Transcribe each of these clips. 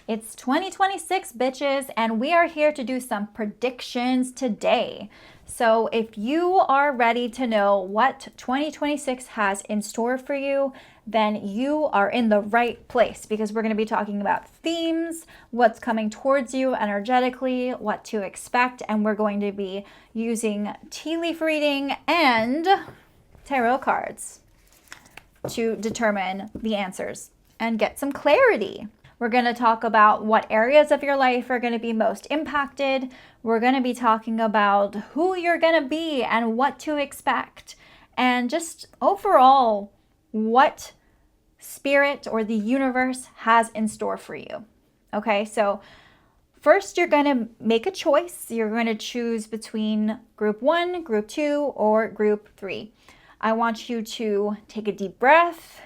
It's 2026, bitches, and we are here to do some predictions today. So if you are ready to know what 2026 has in store for you, then you are in the right place, because we're going to be talking about themes, what's coming towards you energetically, what to expect, and we're going to be using tea leaf reading and tarot cards to determine the answers and get some clarity. We're going to talk about what areas of your life are going to be most impacted. We're going to be talking about who you're going to be and what to expect, and just overall what spirit or the universe has in store for you. Okay, so first you're going to make a choice. You're going to choose between group 1, group 2, or group 3. I want you to take a deep breath,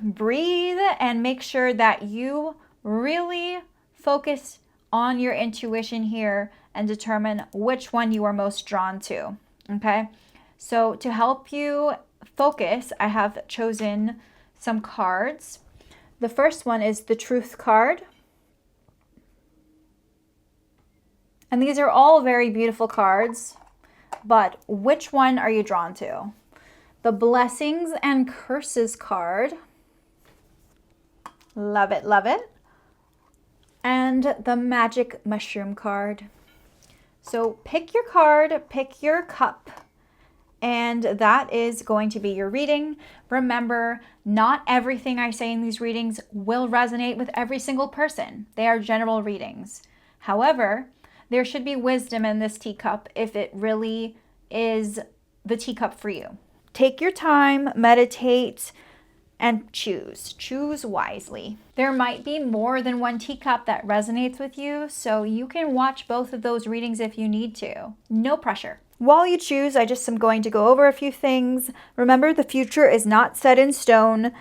breathe, and make sure that you really focus on your intuition here and determine which one you are most drawn to. Okay, so to help you focus, I have chosen some cards. The first one is the Truth card. And these are all very beautiful cards, but which one are you drawn to? The Blessings and Curses card. Love it, love it. And the Magic Mushroom card. So pick your card, pick your cup, and that is going to be your reading. Remember, not everything I say in these readings will resonate with every single person. They are general readings. However, there should be wisdom in this teacup if it really is the teacup for you. Take your time, meditate, and choose. Choose wisely. There might be more than one teacup that resonates with you, so you can watch both of those readings if you need to. No pressure. While you choose, I just am going to go over a few things. Remember, the future is not set in stone.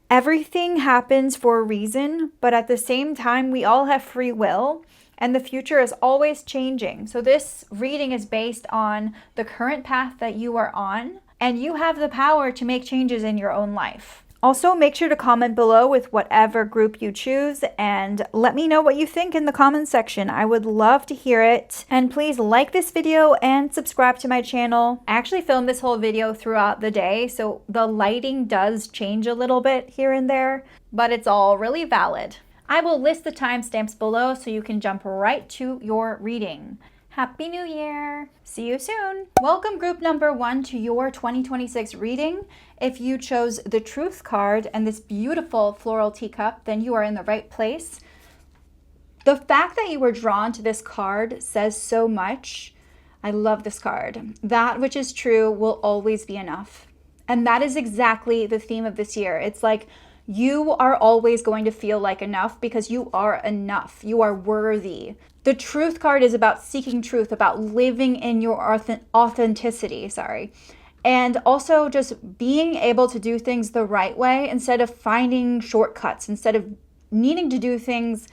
Everything happens for a reason, but at the same time, we all have free will, and the future is always changing. So this reading is based on the current path that you are on, and you have the power to make changes in your own life. Also, make sure to comment below with whatever group you choose and let me know what you think in the comment section. I would love to hear it. And please like this video and subscribe to my channel. I actually filmed this whole video throughout the day, so the lighting does change a little bit here and there, but it's all really valid. I will list the timestamps below so you can jump right to your reading. Happy New Year! See you soon! Welcome group number 1 to your 2026 reading. If you chose the Truth card and this beautiful floral teacup, then you are in the right place. The fact that you were drawn to this card says so much. I love this card. That which is true will always be enough. And that is exactly the theme of this year. It's like you are always going to feel like enough because you are enough. You are worthy. The Truth card is about seeking truth, about living in your authenticity, and also just being able to do things the right way instead of finding shortcuts, instead of needing to do things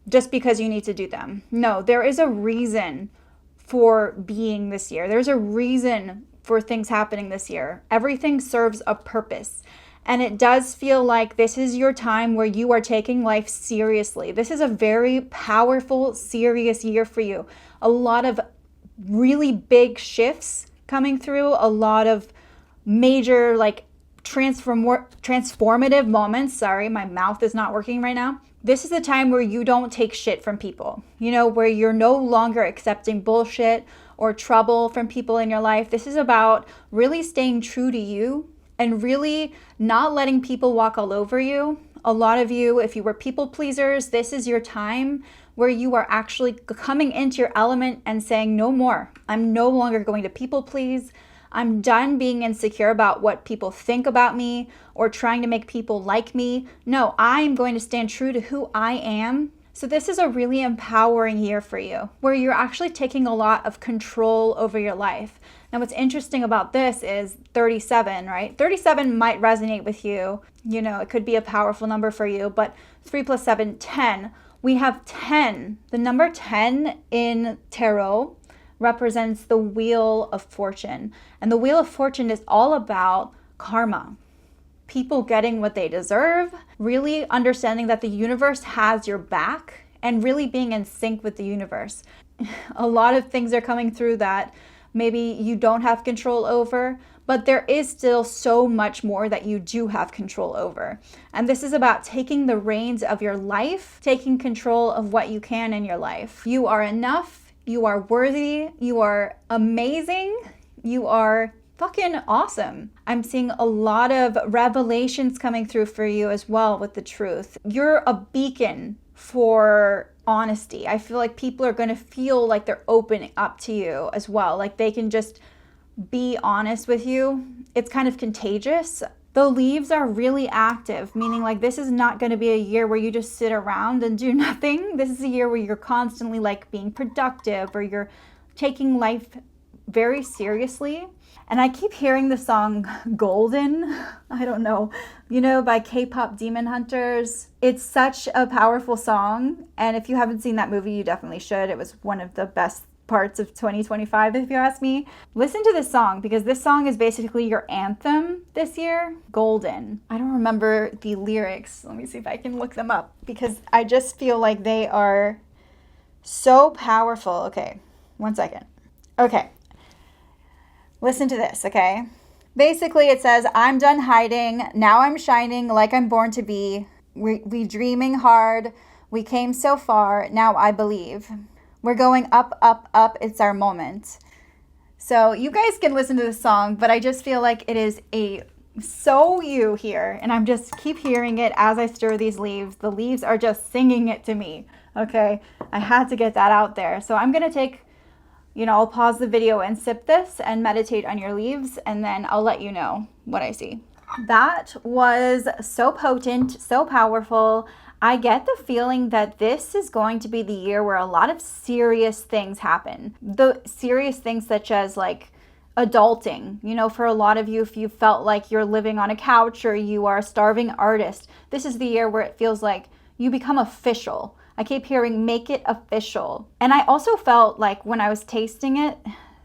just because you need to do them. No, there is a reason for being this year. There's a reason for things happening this year. Everything serves a purpose. And it does feel like this is your time where you are taking life seriously. This is a very powerful, serious year for you. A lot of really big shifts coming through, a lot of major transformative moments. Sorry, my mouth is not working right now. This is the time where you don't take shit from people, where you're no longer accepting bullshit or trouble from people in your life. This is about really staying true to you and really not letting people walk all over you. A lot of you, if you were people pleasers, this is your time where you are actually coming into your element and saying, no more. I'm no longer going to people please. I'm done being insecure about what people think about me or trying to make people like me. No, I'm going to stand true to who I am. So this is a really empowering year for you, where you're actually taking a lot of control over your life. Now, what's interesting about this is 37, right? 37 might resonate with you. It could be a powerful number for you, but 3 plus 7, 10. We have 10. The number 10 in tarot represents the Wheel of Fortune. And the Wheel of Fortune is all about karma. people getting what they deserve, really understanding that the universe has your back, and really being in sync with the universe. A lot of things are coming through that maybe you don't have control over, but there is still so much more that you do have control over. And this is about taking the reins of your life, taking control of what you can in your life. You are enough, you are worthy, you are amazing, you are fucking awesome. I'm seeing a lot of revelations coming through for you as well with the truth. You're a beacon for honesty. I feel like people are going to feel like they're opening up to you as well. Like they can just be honest with you. It's kind of contagious. The leaves are really active, meaning like this is not going to be a year where you just sit around and do nothing. This is a year where you're constantly like being productive, or you're taking life very seriously. And I keep hearing the song Golden, I don't know, by K-pop Demon Hunters. It's such a powerful song. And if you haven't seen that movie, you definitely should. It was one of the best parts of 2025, if you ask me. Listen to this song, because this song is basically your anthem this year. Golden. I don't remember the lyrics. Let me see if I can look them up, because I just feel like they are so powerful. Okay, one second. Okay. Listen to this, okay? Basically, it says, I'm done hiding. Now I'm shining like I'm born to be. We dreaming hard. We came so far. Now I believe. We're going up, up, up. It's our moment. So you guys can listen to the song, but I just feel like it is so you here. And I'm just keep hearing it as I stir these leaves. The leaves are just singing it to me, okay? I had to get that out there. So I'm going to take... I'll pause the video and sip this and meditate on your leaves, and then I'll let you know what I see. That was so potent, so powerful. I get the feeling that this is going to be the year where a lot of serious things happen. The serious things such as like adulting. For a lot of you, if you felt like you're living on a couch or you are a starving artist, this is the year where it feels like you become official. I keep hearing, make it official. And I also felt like when I was tasting it,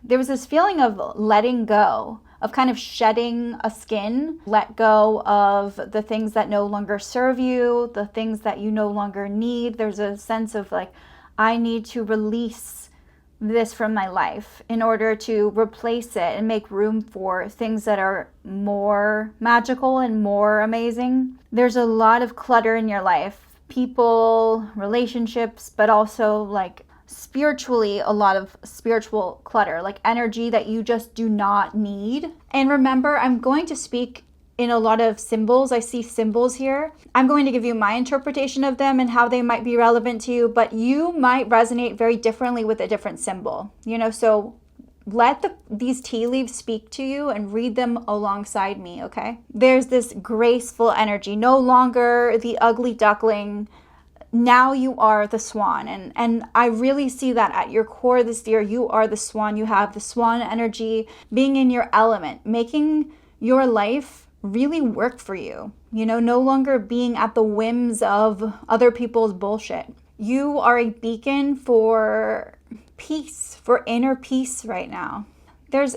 there was this feeling of letting go, of kind of shedding a skin, let go of the things that no longer serve you, the things that you no longer need. There's a sense of like, I need to release this from my life in order to replace it and make room for things that are more magical and more amazing. There's a lot of clutter in your life. People, relationships, but also like spiritually, a lot of spiritual clutter, like energy that you just do not need. And remember, I'm going to speak in a lot of symbols. I see symbols here. I'm going to give you my interpretation of them and how they might be relevant to you, but you might resonate very differently with a different symbol, so let these tea leaves speak to you and read them alongside me, okay? There's this graceful energy, no longer the ugly duckling. Now you are the swan. And I really see that at your core this year. You are the swan. You have the swan energy, being in your element, making your life really work for you. No longer being at the whims of other people's bullshit. You are a beacon for peace, for inner peace right now. There's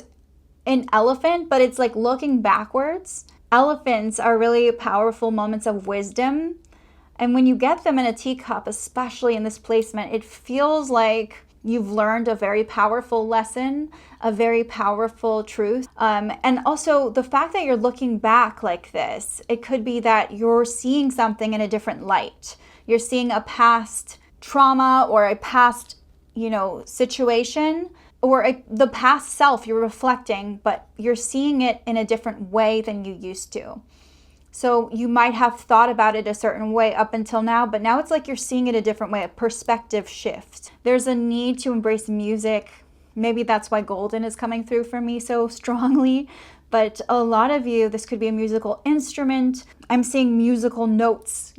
an elephant, but it's like looking backwards. Elephants are really powerful moments of wisdom. And when you get them in a teacup, especially in this placement, it feels like you've learned a very powerful lesson, a very powerful truth. And also the fact that you're looking back like this, it could be that you're seeing something in a different light. You're seeing a past trauma or a past situation, or the past self you're reflecting, but you're seeing it in a different way than you used to. So you might have thought about it a certain way up until now, but now it's like you're seeing it a different way, a perspective shift. There's a need to embrace music. Maybe that's why Golden is coming through for me so strongly. But a lot of you, this could be a musical instrument. I'm seeing musical notes,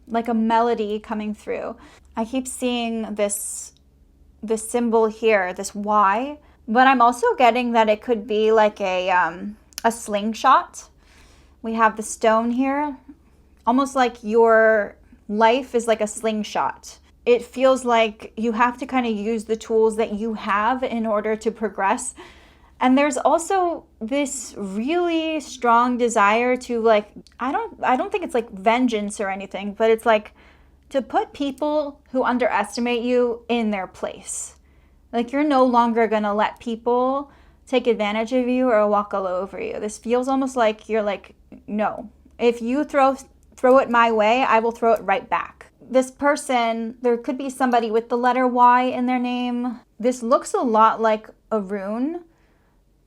like a melody coming through. I keep seeing this symbol here, this Y, but I'm also getting that it could be like a slingshot. We have the stone here, almost like your life is like a slingshot. It feels like you have to kind of use the tools that you have in order to progress. And there's also this really strong desire to like, I don't think it's like vengeance or anything, but it's like to put people who underestimate you in their place. Like you're no longer going to let people take advantage of you or walk all over you. This feels almost like you're like, no. If you throw it my way, I will throw it right back. This person, there could be somebody with the letter Y in their name. This looks a lot like a rune.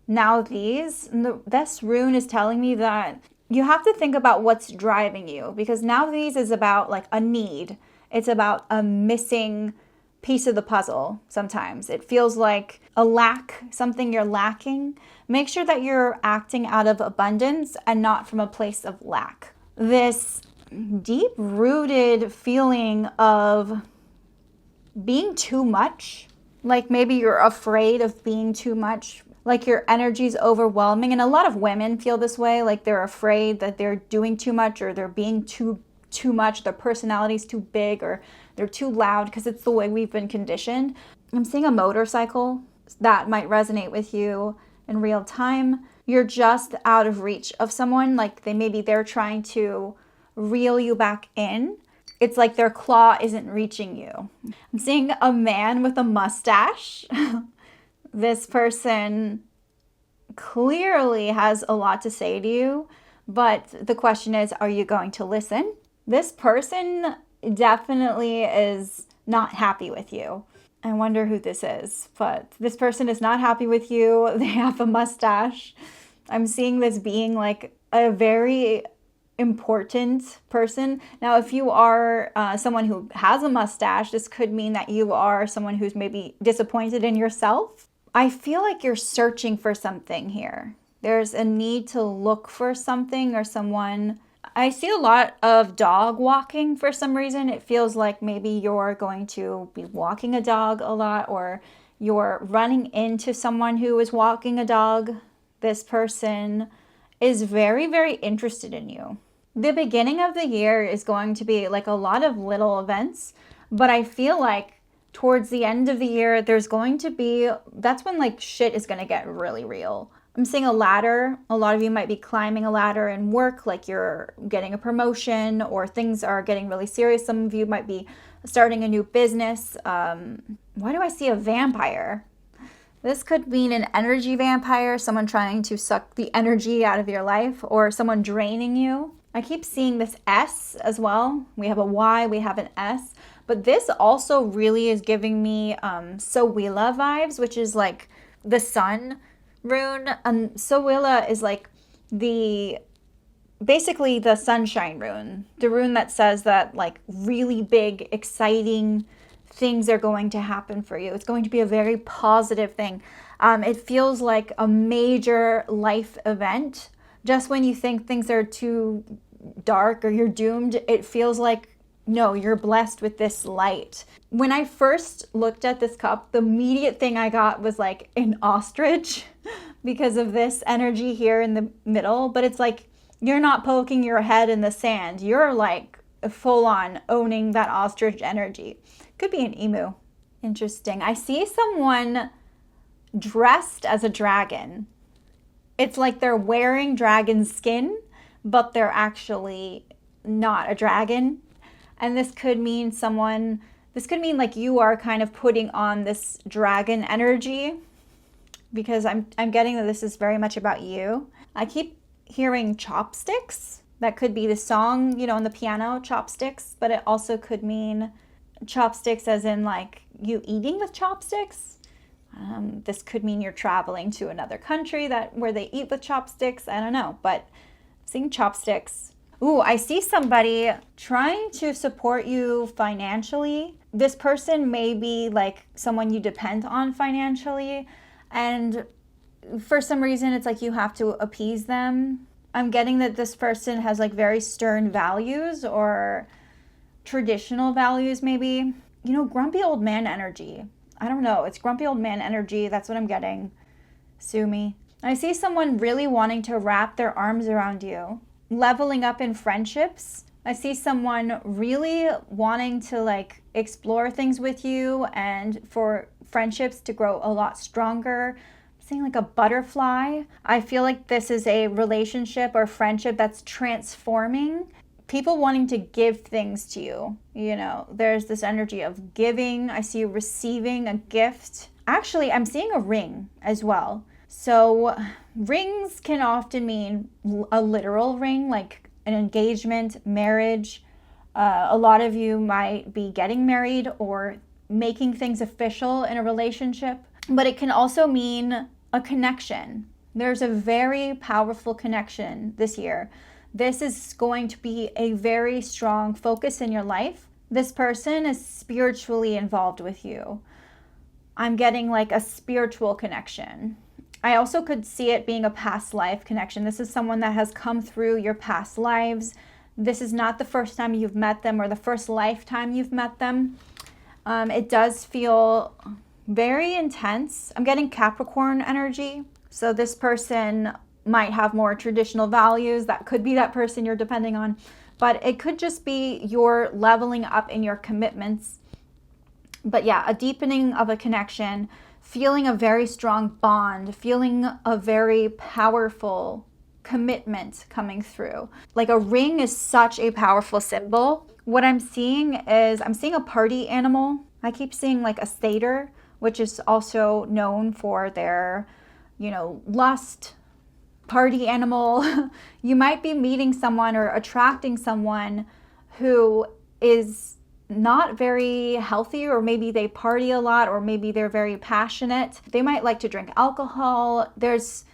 Now this rune is telling me that you have to think about what's driving you, because now these is about like a need. It's about a missing piece of the puzzle. Sometimes it feels like a lack, something you're lacking. Make sure that you're acting out of abundance and not from a place of lack. This deep-rooted feeling of being too much, like maybe you're afraid of being too much, like your energy's overwhelming. And a lot of women feel this way, like they're afraid that they're doing too much or they're being too much, their personality's too big or they're too loud, because it's the way we've been conditioned. I'm seeing a motorcycle that might resonate with you in real time. You're just out of reach of someone, like they're trying to reel you back in. It's like their claw isn't reaching you. I'm seeing a man with a mustache. This person clearly has a lot to say to you, but the question is, are you going to listen? This person definitely is not happy with you. I wonder who this is, but this person is not happy with you. They have a mustache. I'm seeing this being like a very important person. Now, if you are someone who has a mustache, this could mean that you are someone who's maybe disappointed in yourself. I feel like you're searching for something here. There's a need to look for something or someone. I see a lot of dog walking for some reason. It feels like maybe you're going to be walking a dog a lot, or you're running into someone who is walking a dog. This person is very, very interested in you. The beginning of the year is going to be like a lot of little events, but I feel like towards the end of the year, that's when like shit is going to get really real. I'm seeing a ladder. A lot of you might be climbing a ladder in work, like you're getting a promotion or things are getting really serious. Some of you might be starting a new business. Why do I see a vampire? This could mean an energy vampire, someone trying to suck the energy out of your life, or someone draining you. I keep seeing this S as well. We have a Y, we have an S. But this also really is giving me Sowila vibes, which is like the sun rune. Sowila is like basically the sunshine rune. The rune that says that like really big, exciting things are going to happen for you. It's going to be a very positive thing. It feels like a major life event. Just when you think things are too dark or you're doomed, it feels like, no, you're blessed with this light. When I first looked at this cup, the immediate thing I got was like an ostrich because of this energy here in the middle. But it's like, you're not poking your head in the sand. You're like full on owning that ostrich energy. Could be an emu. Interesting. I see someone dressed as a dragon. It's like they're wearing dragon skin, but they're actually not a dragon. And this could mean like you are kind of putting on this dragon energy, because I'm getting that this is very much about you. I keep hearing chopsticks. That could be the song, on the piano, chopsticks, but it also could mean chopsticks as in like you eating with chopsticks. This could mean you're traveling to another country where they eat with chopsticks. I don't know, but seeing chopsticks. Ooh, I see somebody trying to support you financially. This person may be like someone you depend on financially, and for some reason it's like you have to appease them. I'm getting that this person has like very stern values or traditional values maybe. Grumpy old man energy. I don't know. It's grumpy old man energy. That's what I'm getting. Sue me. I see someone really wanting to wrap their arms around you. Leveling up in friendships. I see someone really wanting to like explore things with you and for friendships to grow a lot stronger. seeing like a butterfly. I feel like this is a relationship or friendship that's transforming. People wanting to give things to you. You know, there's this energy of giving. I see you receiving a gift. Actually, I'm seeing a ring as well. So rings can often mean a literal ring, like an engagement, marriage. A lot of you might be getting married or making things official in a relationship, but it can also mean a connection. There's a very powerful connection this year. This is going to be a very strong focus in your life. This person is spiritually involved with you. I'm getting like a spiritual connection. I also could see it being a past life connection. This is someone that has come through your past lives. This is not the first time you've met them or the first lifetime you've met them. It does feel very intense. I'm getting Capricorn energy. So this person might have more traditional values. That could be that person you're depending on. But it could just be you're leveling up in your commitments. But yeah, a deepening of a connection, feeling a very strong bond, feeling a very powerful commitment coming through. Like a ring is such a powerful symbol. What I'm seeing is I'm seeing a party animal. I keep seeing like a satyr, which is also known for their, lust, party animal. You might be meeting someone or attracting someone who is not very healthy, or maybe they party a lot, or maybe they're very passionate. They might like to drink alcohol. There's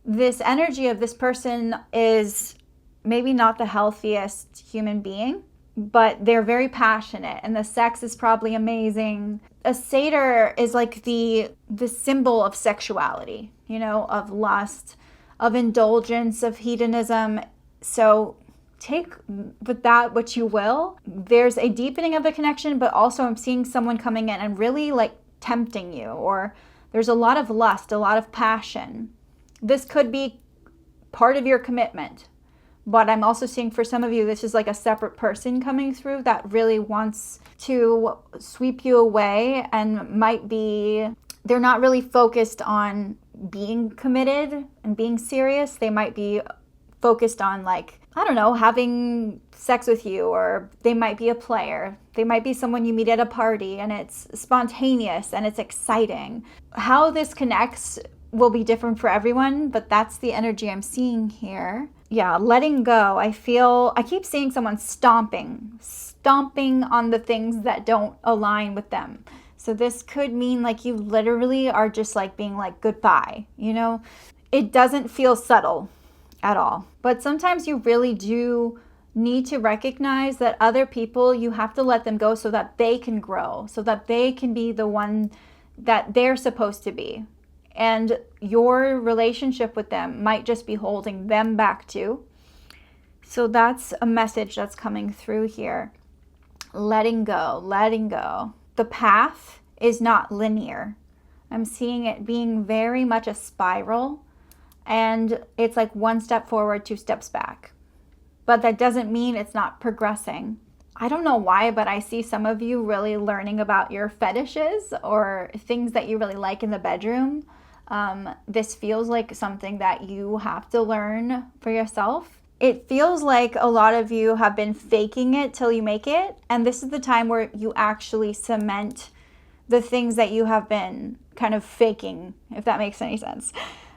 this energy of this person is maybe not the healthiest human being, but they're very passionate and the sex is probably amazing. A satyr is like the symbol of sexuality, of lust, of indulgence, of hedonism. So take with that what you will. There's a deepening of the connection, but also I'm seeing someone coming in and really like tempting you, or there's a lot of lust, a lot of passion. This could be part of your commitment, but I'm also seeing for some of you, this is like a separate person coming through that really wants to sweep you away and they're not really focused on being committed and being serious. They might be focused on having sex with you, or they might be a player. They might be someone you meet at a party and it's spontaneous and it's exciting. How this connects will be different for everyone, but that's the energy I'm seeing here. Yeah, letting go. I keep seeing someone stomping on the things that don't align with them. So this could mean like you literally are just like being like goodbye, It doesn't feel subtle at all. But sometimes you really do need to recognize that other people, you have to let them go so that they can grow, so that they can be the one that they're supposed to be. And your relationship with them might just be holding them back too. So that's a message that's coming through here. Letting go, letting go. The path is not linear. I'm seeing it being very much a spiral. And it's like one step forward, two steps back. But that doesn't mean it's not progressing. I don't know why, but I see some of you really learning about your fetishes or things that you really like in the bedroom. This feels like something that you have to learn for yourself. It feels like a lot of you have been faking it till you make it. And this is the time where you actually cement the things that you have been kind of faking, if that makes any sense.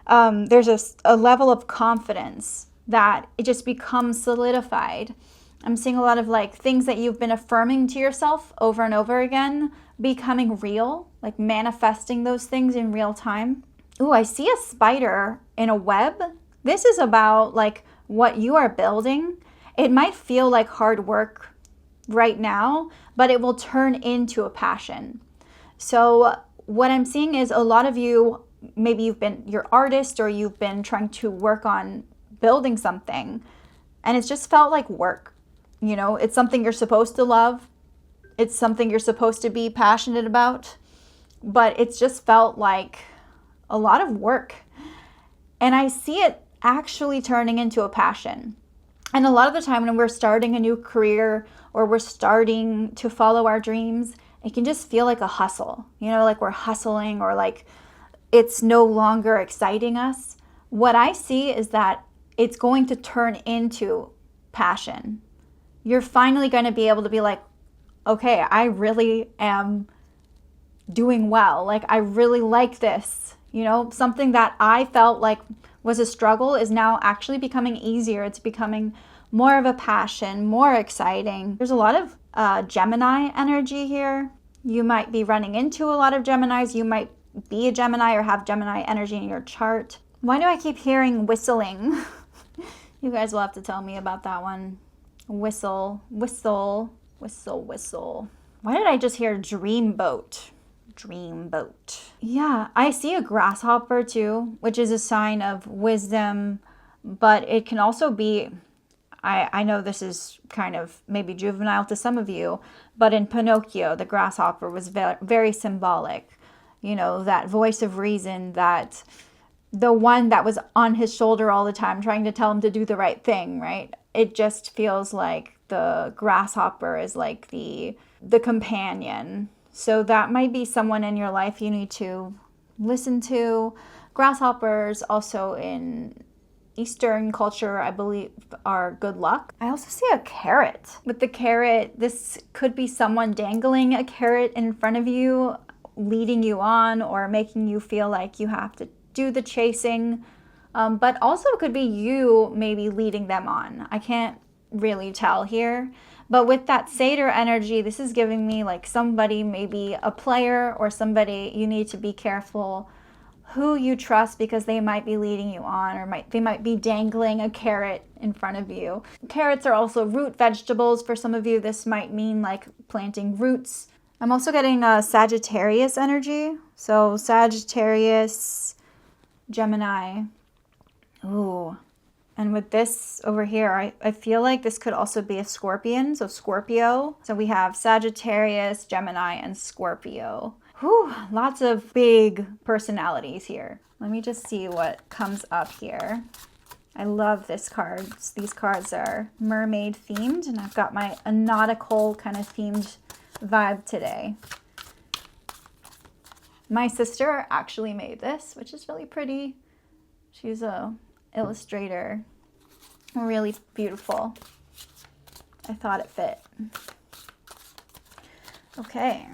There's a level of confidence that it just becomes solidified. I'm seeing a lot of like things that you've been affirming to yourself over and over again becoming real, like manifesting those things in real time. Ooh, I see a spider in a web. This is about like what you are building. It might feel like hard work right now, but it will turn into a passion. So what I'm seeing is a lot of you, maybe you're artist, or you've been trying to work on building something and it's just felt like work. It's something you're supposed to love. It's something you're supposed to be passionate about, but it's just felt like a lot of work. And I see it actually turning into a passion. And a lot of the time when we're starting a new career or we're starting to follow our dreams, it can just feel like a hustle, like we're hustling, or like it's no longer exciting us. What I see is that it's going to turn into passion. You're finally going to be able to be like, okay, I really am doing well. Like, I really like this. You know, something that I felt like was a struggle is now actually becoming easier. It's becoming more of a passion, more exciting. There's a lot of Gemini energy here. You might be running into a lot of Geminis. You might be a Gemini or have Gemini energy in your chart. Why do I keep hearing whistling? You guys will have to tell me about that one. Whistle, whistle, whistle, whistle. Why did I just hear dreamboat? Dreamboat. Yeah, I see a grasshopper too, which is a sign of wisdom, but it can also be, I know this is kind of maybe juvenile to some of you, but in Pinocchio, the grasshopper was very symbolic. You know, that voice of reason, that the one that was on his shoulder all the time trying to tell him to do the right thing, right? It just feels like the grasshopper is like the companion. So that might be someone in your life you need to listen to. Grasshoppers also in Eastern culture, I believe, are good luck. I also see a carrot. With the carrot, this could be someone dangling a carrot in front of you, leading you on, or making you feel like you have to do the chasing. But also it could be you maybe leading them on. I can't really tell here. But with that satyr energy, this is giving me like somebody, maybe a player or somebody you need to be careful who you trust, because they might be leading you on, or they might be dangling a carrot in front of you. Carrots are also root vegetables. For some of you, this might mean like planting roots. I'm also getting a Sagittarius energy. So Sagittarius, Gemini. Ooh. And with this over here, I feel like this could also be a Scorpion, so Scorpio. So we have Sagittarius, Gemini, and Scorpio. Whew, lots of big personalities here. Let me just see what comes up here. I love this card. These cards are mermaid themed, and I've got a nautical kind of themed vibe today. My sister actually made this, which is really pretty. She's a illustrator. Really beautiful. I thought it fit. Okay.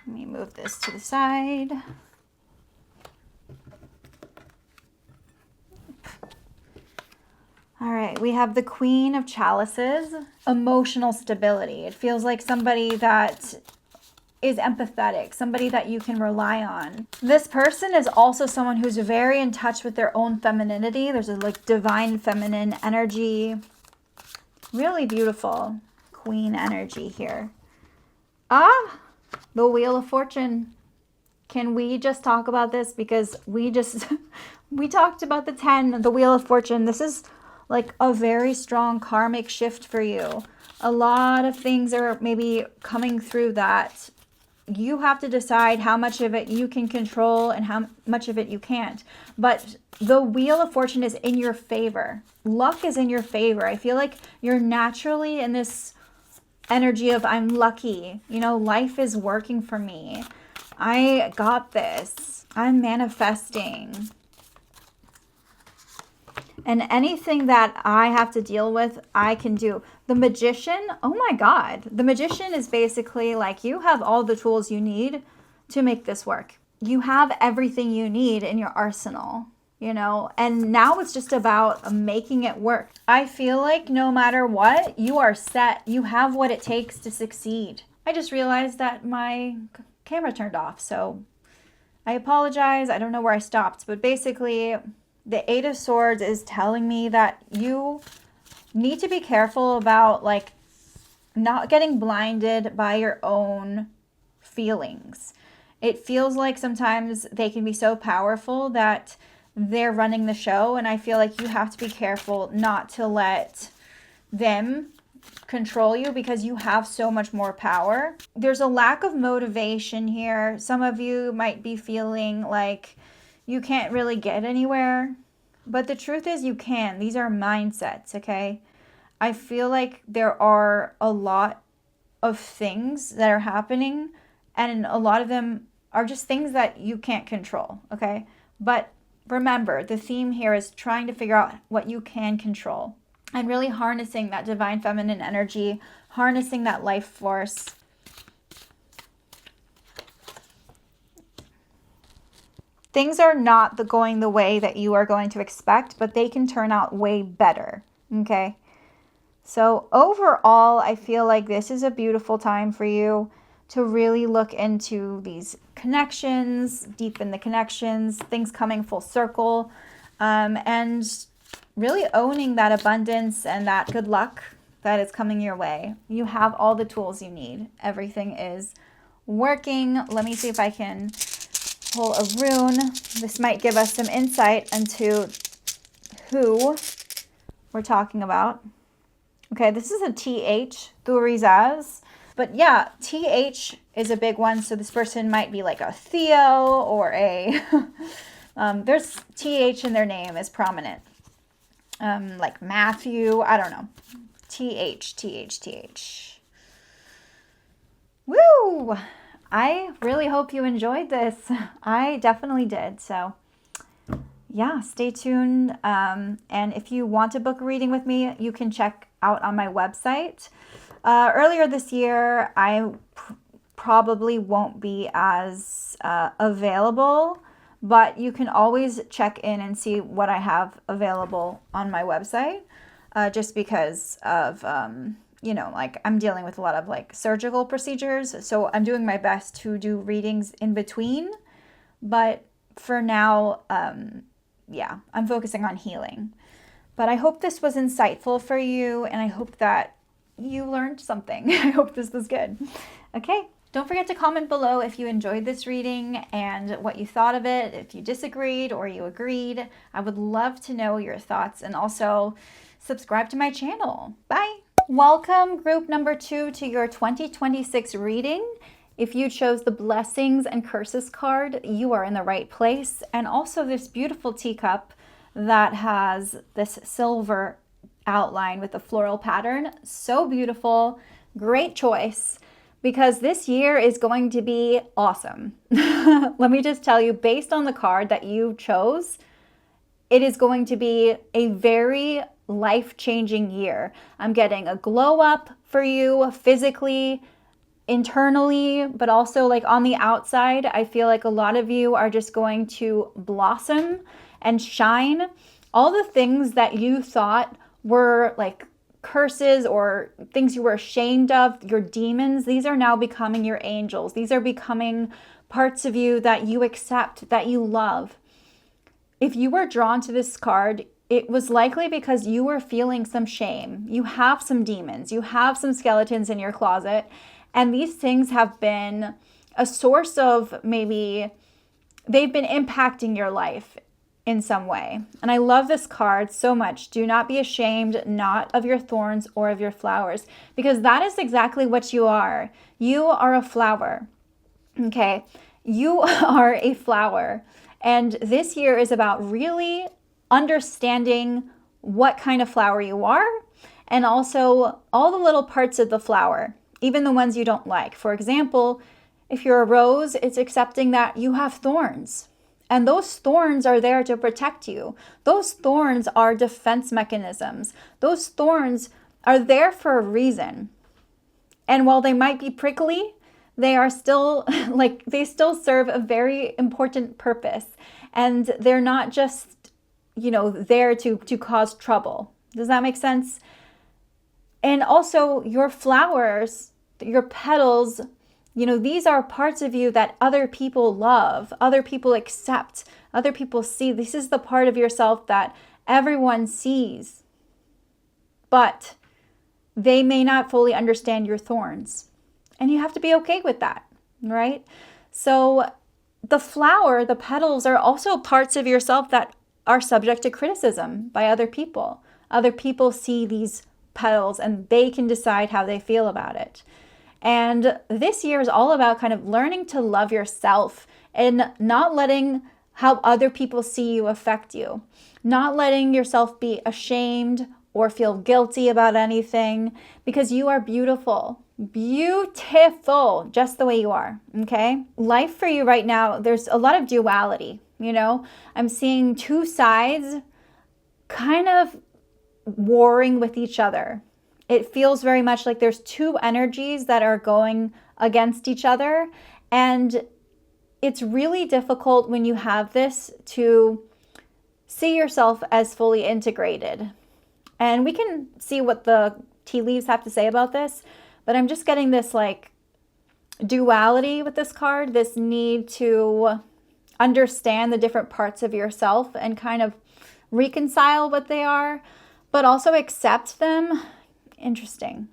Let me move this to the side. All right, we have the Queen of Chalices. Emotional stability. It feels like somebody that is empathetic, somebody that you can rely on. This person is also someone who's very in touch with their own femininity. There's a like divine feminine energy. Really beautiful queen energy here. The Wheel of Fortune. Can we just talk about this? Because we talked about the 10, the Wheel of Fortune. This is like a very strong karmic shift for you. A lot of things are maybe coming through that you have to decide how much of it you can control and how much of it you can't. But the Wheel of Fortune is in your favor. Luck is in your favor. I feel like you're naturally in this energy of I'm lucky. You know, life is working for me. I got this. I'm manifesting. And anything that I have to deal with, I can do. The Magician, oh my God. The Magician is basically like you have all the tools you need to make this work. You have everything you need in your arsenal, you know, and now it's just about making it work. I feel like no matter what, you are set. You have what it takes to succeed. I just realized that my camera turned off, so I apologize. I don't know where I stopped, but basically the Eight of Swords is telling me that you need to be careful about like not getting blinded by your own feelings. It feels like sometimes they can be so powerful that they're running the show, and I feel like you have to be careful not to let them control you because you have so much more power. There's a lack of motivation here. Some of you might be feeling like you can't really get anywhere, but the truth is you can. These are mindsets, okay? I feel like there are a lot of things that are happening And a lot of them are just things that you can't control, okay? But remember, the theme here is trying to figure out what you can control and really harnessing that divine feminine energy, harnessing that life force. Things are not going the way that you are going to expect, but they can turn out way better, okay? So overall, I feel like this is a beautiful time for you to really look into these connections, deepen the connections, things coming full circle, and really owning that abundance and that good luck that is coming your way. You have all the tools you need. Everything is working. Let me see if I can pull a rune. This might give us some insight into who we're talking about. Okay, this is a TH, Thurizaz. But yeah, TH is a big one. So this person might be like a Theo or a, there's TH in their name is prominent. Like Matthew, I don't know. TH. Woo! I really hope you enjoyed this. I definitely did. So yeah, stay tuned. And if you want to book a reading with me, you can check out on my website. Earlier this year, I probably won't be as available, but you can always check in and see what I have available on my website, just because of, you know, like I'm dealing with a lot of like surgical procedures. So I'm doing my best to do readings in between. But for now, yeah, I'm focusing on healing. But I hope this was insightful for you, and I hope that you learned something. I hope this was good. Okay. Don't forget to comment below if you enjoyed this reading and what you thought of it, if you disagreed or you agreed. I would love to know your thoughts, and also subscribe to my channel. Bye. Welcome, group number 2, to your 2026 reading. If you chose the Blessings and Curses card, you are in the right place. And also this beautiful teacup that has this silver outline with the floral pattern. So beautiful. Great choice, because this year is going to be awesome. Let me just tell you, based on the card that you chose, it is going to be a very life-changing year. I'm getting a glow up for you physically, internally, but also like on the outside. I feel like a lot of you are just going to blossom and shine. All the things that you thought were like curses or things you were ashamed of, your demons, these are now becoming your angels. These are becoming parts of you that you accept, that you love. If you were drawn to this card, it was likely because you were feeling some shame. You have some demons, you have some skeletons in your closet, and these things have been a source of, maybe they've been impacting your life in some way. And I love this card so much. Do not be ashamed, not of your thorns or of your flowers, because that is exactly what you are. You are a flower. Okay. You are a flower. And this year is about really understanding what kind of flower you are, and also all the little parts of the flower, even the ones you don't like. For example, if you're a rose, it's accepting that you have thorns. And those thorns are there to protect you. Those thorns are defense mechanisms. Those thorns are there for a reason. And while they might be prickly, they are still they still serve a very important purpose. And they're not just, there to cause trouble. Does that make sense? And also your flowers, your petals, these are parts of you that other people love, other people accept, other people see. This is the part of yourself that everyone sees, but they may not fully understand your thorns. And you have to be okay with that, right? So the flower, the petals are also parts of yourself that are subject to criticism by other people. Other people see these petals and they can decide how they feel about it. And this year is all about kind of learning to love yourself and not letting how other people see you affect you. Not letting yourself be ashamed or feel guilty about anything, because you are beautiful. Beautiful, just the way you are, okay? Life for you right now, there's a lot of duality, you know? I'm seeing two sides kind of warring with each other. It feels very much like there's two energies that are going against each other, and it's really difficult when you have this to see yourself as fully integrated. And we can see what the tea leaves have to say about this, but I'm just getting this like duality with this card, this need to understand the different parts of yourself and kind of reconcile what they are, but also accept them. Interesting.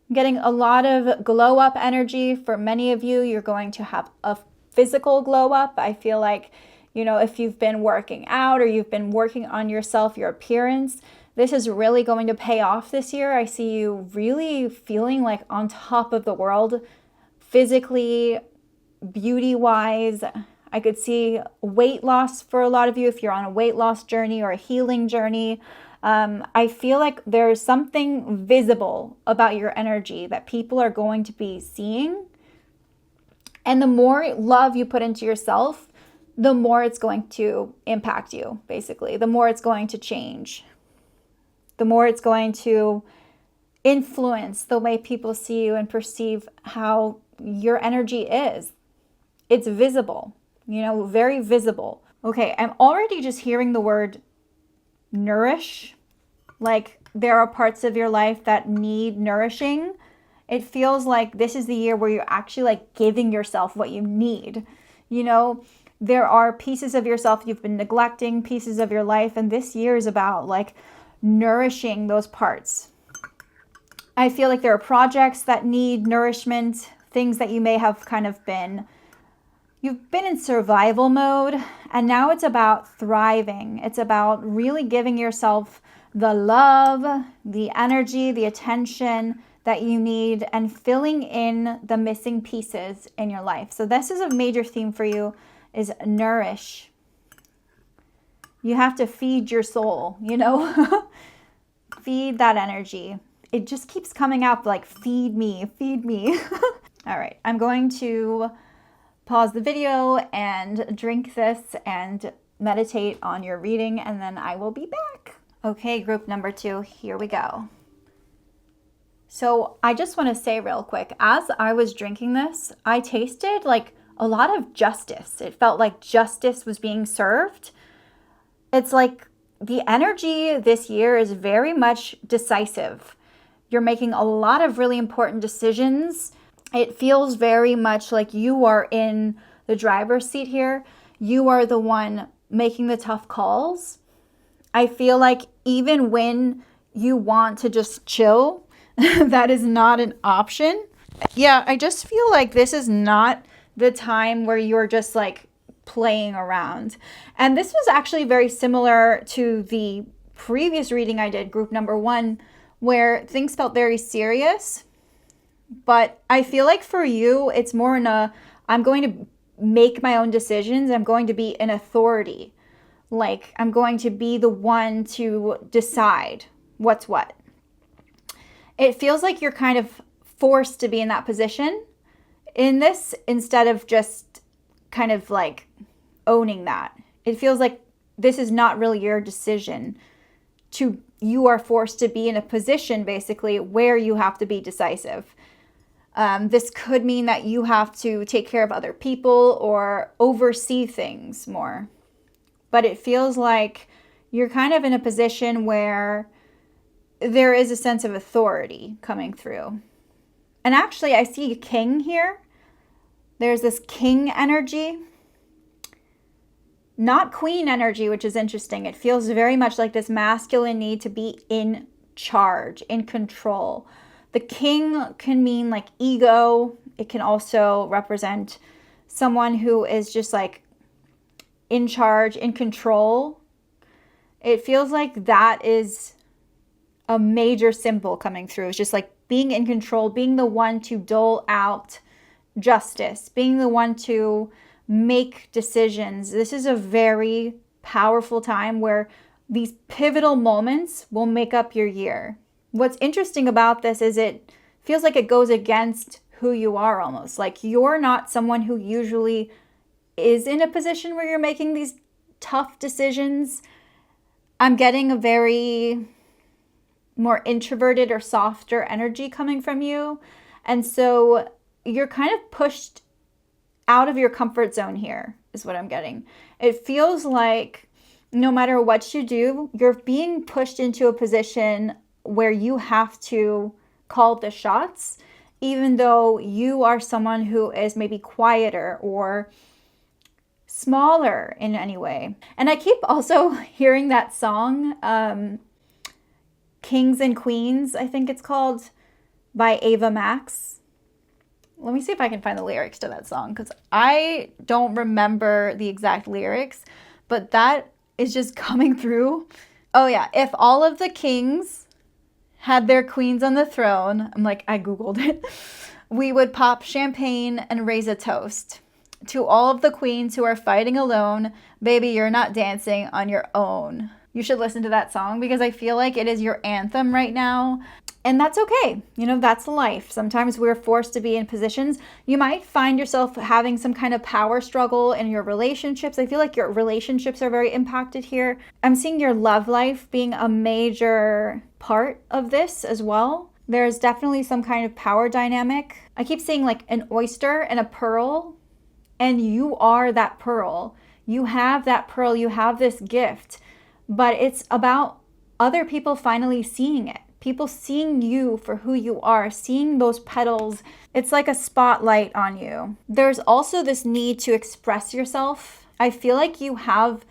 I'm getting a lot of glow up energy. For many of you, you're going to have a physical glow up. I feel like, you know, if you've been working out or you've been working on yourself, your appearance, this is really going to pay off this year. I see you really feeling like on top of the world, physically, beauty-wise. I could see weight loss for a lot of you if you're on a weight loss journey or a healing journey. I feel like there's something visible about your energy that people are going to be seeing. And the more love you put into yourself, the more it's going to impact you, basically. The more it's going to change. The more it's going to influence the way people see you and perceive how your energy is. It's visible, you know, very visible. Okay, I'm already just hearing the word nourish. Like there are parts of your life that need nourishing. It feels like this is the year where you're actually like giving yourself what you need. You know, there are pieces of yourself you've been neglecting, pieces of your life, and this year is about like nourishing those parts. I feel like there are projects that need nourishment, things that you may have kind of been, you've been in survival mode, and now it's about thriving. It's about really giving yourself the love, the energy, the attention that you need, and filling in the missing pieces in your life. So this is a major theme for you, is nourish. You have to feed your soul, you know? Feed that energy. It just keeps coming out like, feed me, feed me. All right, I'm going to pause the video and drink this and meditate on your reading, and then I will be back. Okay, group number 2, here we go. So I just want to say real quick, as I was drinking this, I tasted like a lot of justice. It felt like justice was being served. It's like the energy this year is very much decisive. You're making a lot of really important decisions. It feels very much like you are in the driver's seat here. You are the one making the tough calls. I feel like even when you want to just chill, that is not an option. Yeah, I just feel like this is not the time where you're just like playing around. And this was actually very similar to the previous reading I did, group number 1, where things felt very serious. But I feel like for you, it's more in a, I'm going to make my own decisions. I'm going to be an authority. Like, I'm going to be the one to decide what's what. It feels like you're kind of forced to be in that position in this, instead of just kind of like owning that. It feels like this is not really your decision. You are forced to be in a position basically where you have to be decisive. This could mean that you have to take care of other people or oversee things more. But it feels like you're kind of in a position where there is a sense of authority coming through. And actually, I see a king here. There's this king energy. Not queen energy, which is interesting. It feels very much like this masculine need to be in charge, in control. The king can mean like ego. It can also represent someone who is just like in charge, in control. It feels like that is a major symbol coming through. It's just like being in control, being the one to dole out justice, being the one to make decisions. This is a very powerful time where these pivotal moments will make up your year. What's interesting about this is it feels like it goes against who you are almost. Like you're not someone who usually is in a position where you're making these tough decisions. I'm getting a very more introverted or softer energy coming from you. And so you're kind of pushed out of your comfort zone here, is what I'm getting. It feels like no matter what you do, you're being pushed into a position where you have to call the shots, even though you are someone who is maybe quieter or smaller in any way. And I keep also hearing that song, Kings and Queens, I think it's called, by Ava Max. Let me see if I can find the lyrics to that song, because I don't remember the exact lyrics, but that is just coming through. Oh yeah, if all of the kings had their queens on the throne, I'm like, I Googled it, we would pop champagne and raise a toast. To all of the queens who are fighting alone, baby, you're not dancing on your own. You should listen to that song because I feel like it is your anthem right now. And that's okay. You know, that's life. Sometimes we're forced to be in positions. You might find yourself having some kind of power struggle in your relationships. I feel like your relationships are very impacted here. I'm seeing your love life being a major part of this as well. There's definitely some kind of power dynamic. I keep seeing like an oyster and a pearl, and you are that pearl. You have that pearl. You have this gift, but it's about other people finally seeing it. People seeing you for who you are, seeing those petals. It's like a spotlight on you. There's also this need to express yourself. I feel like you have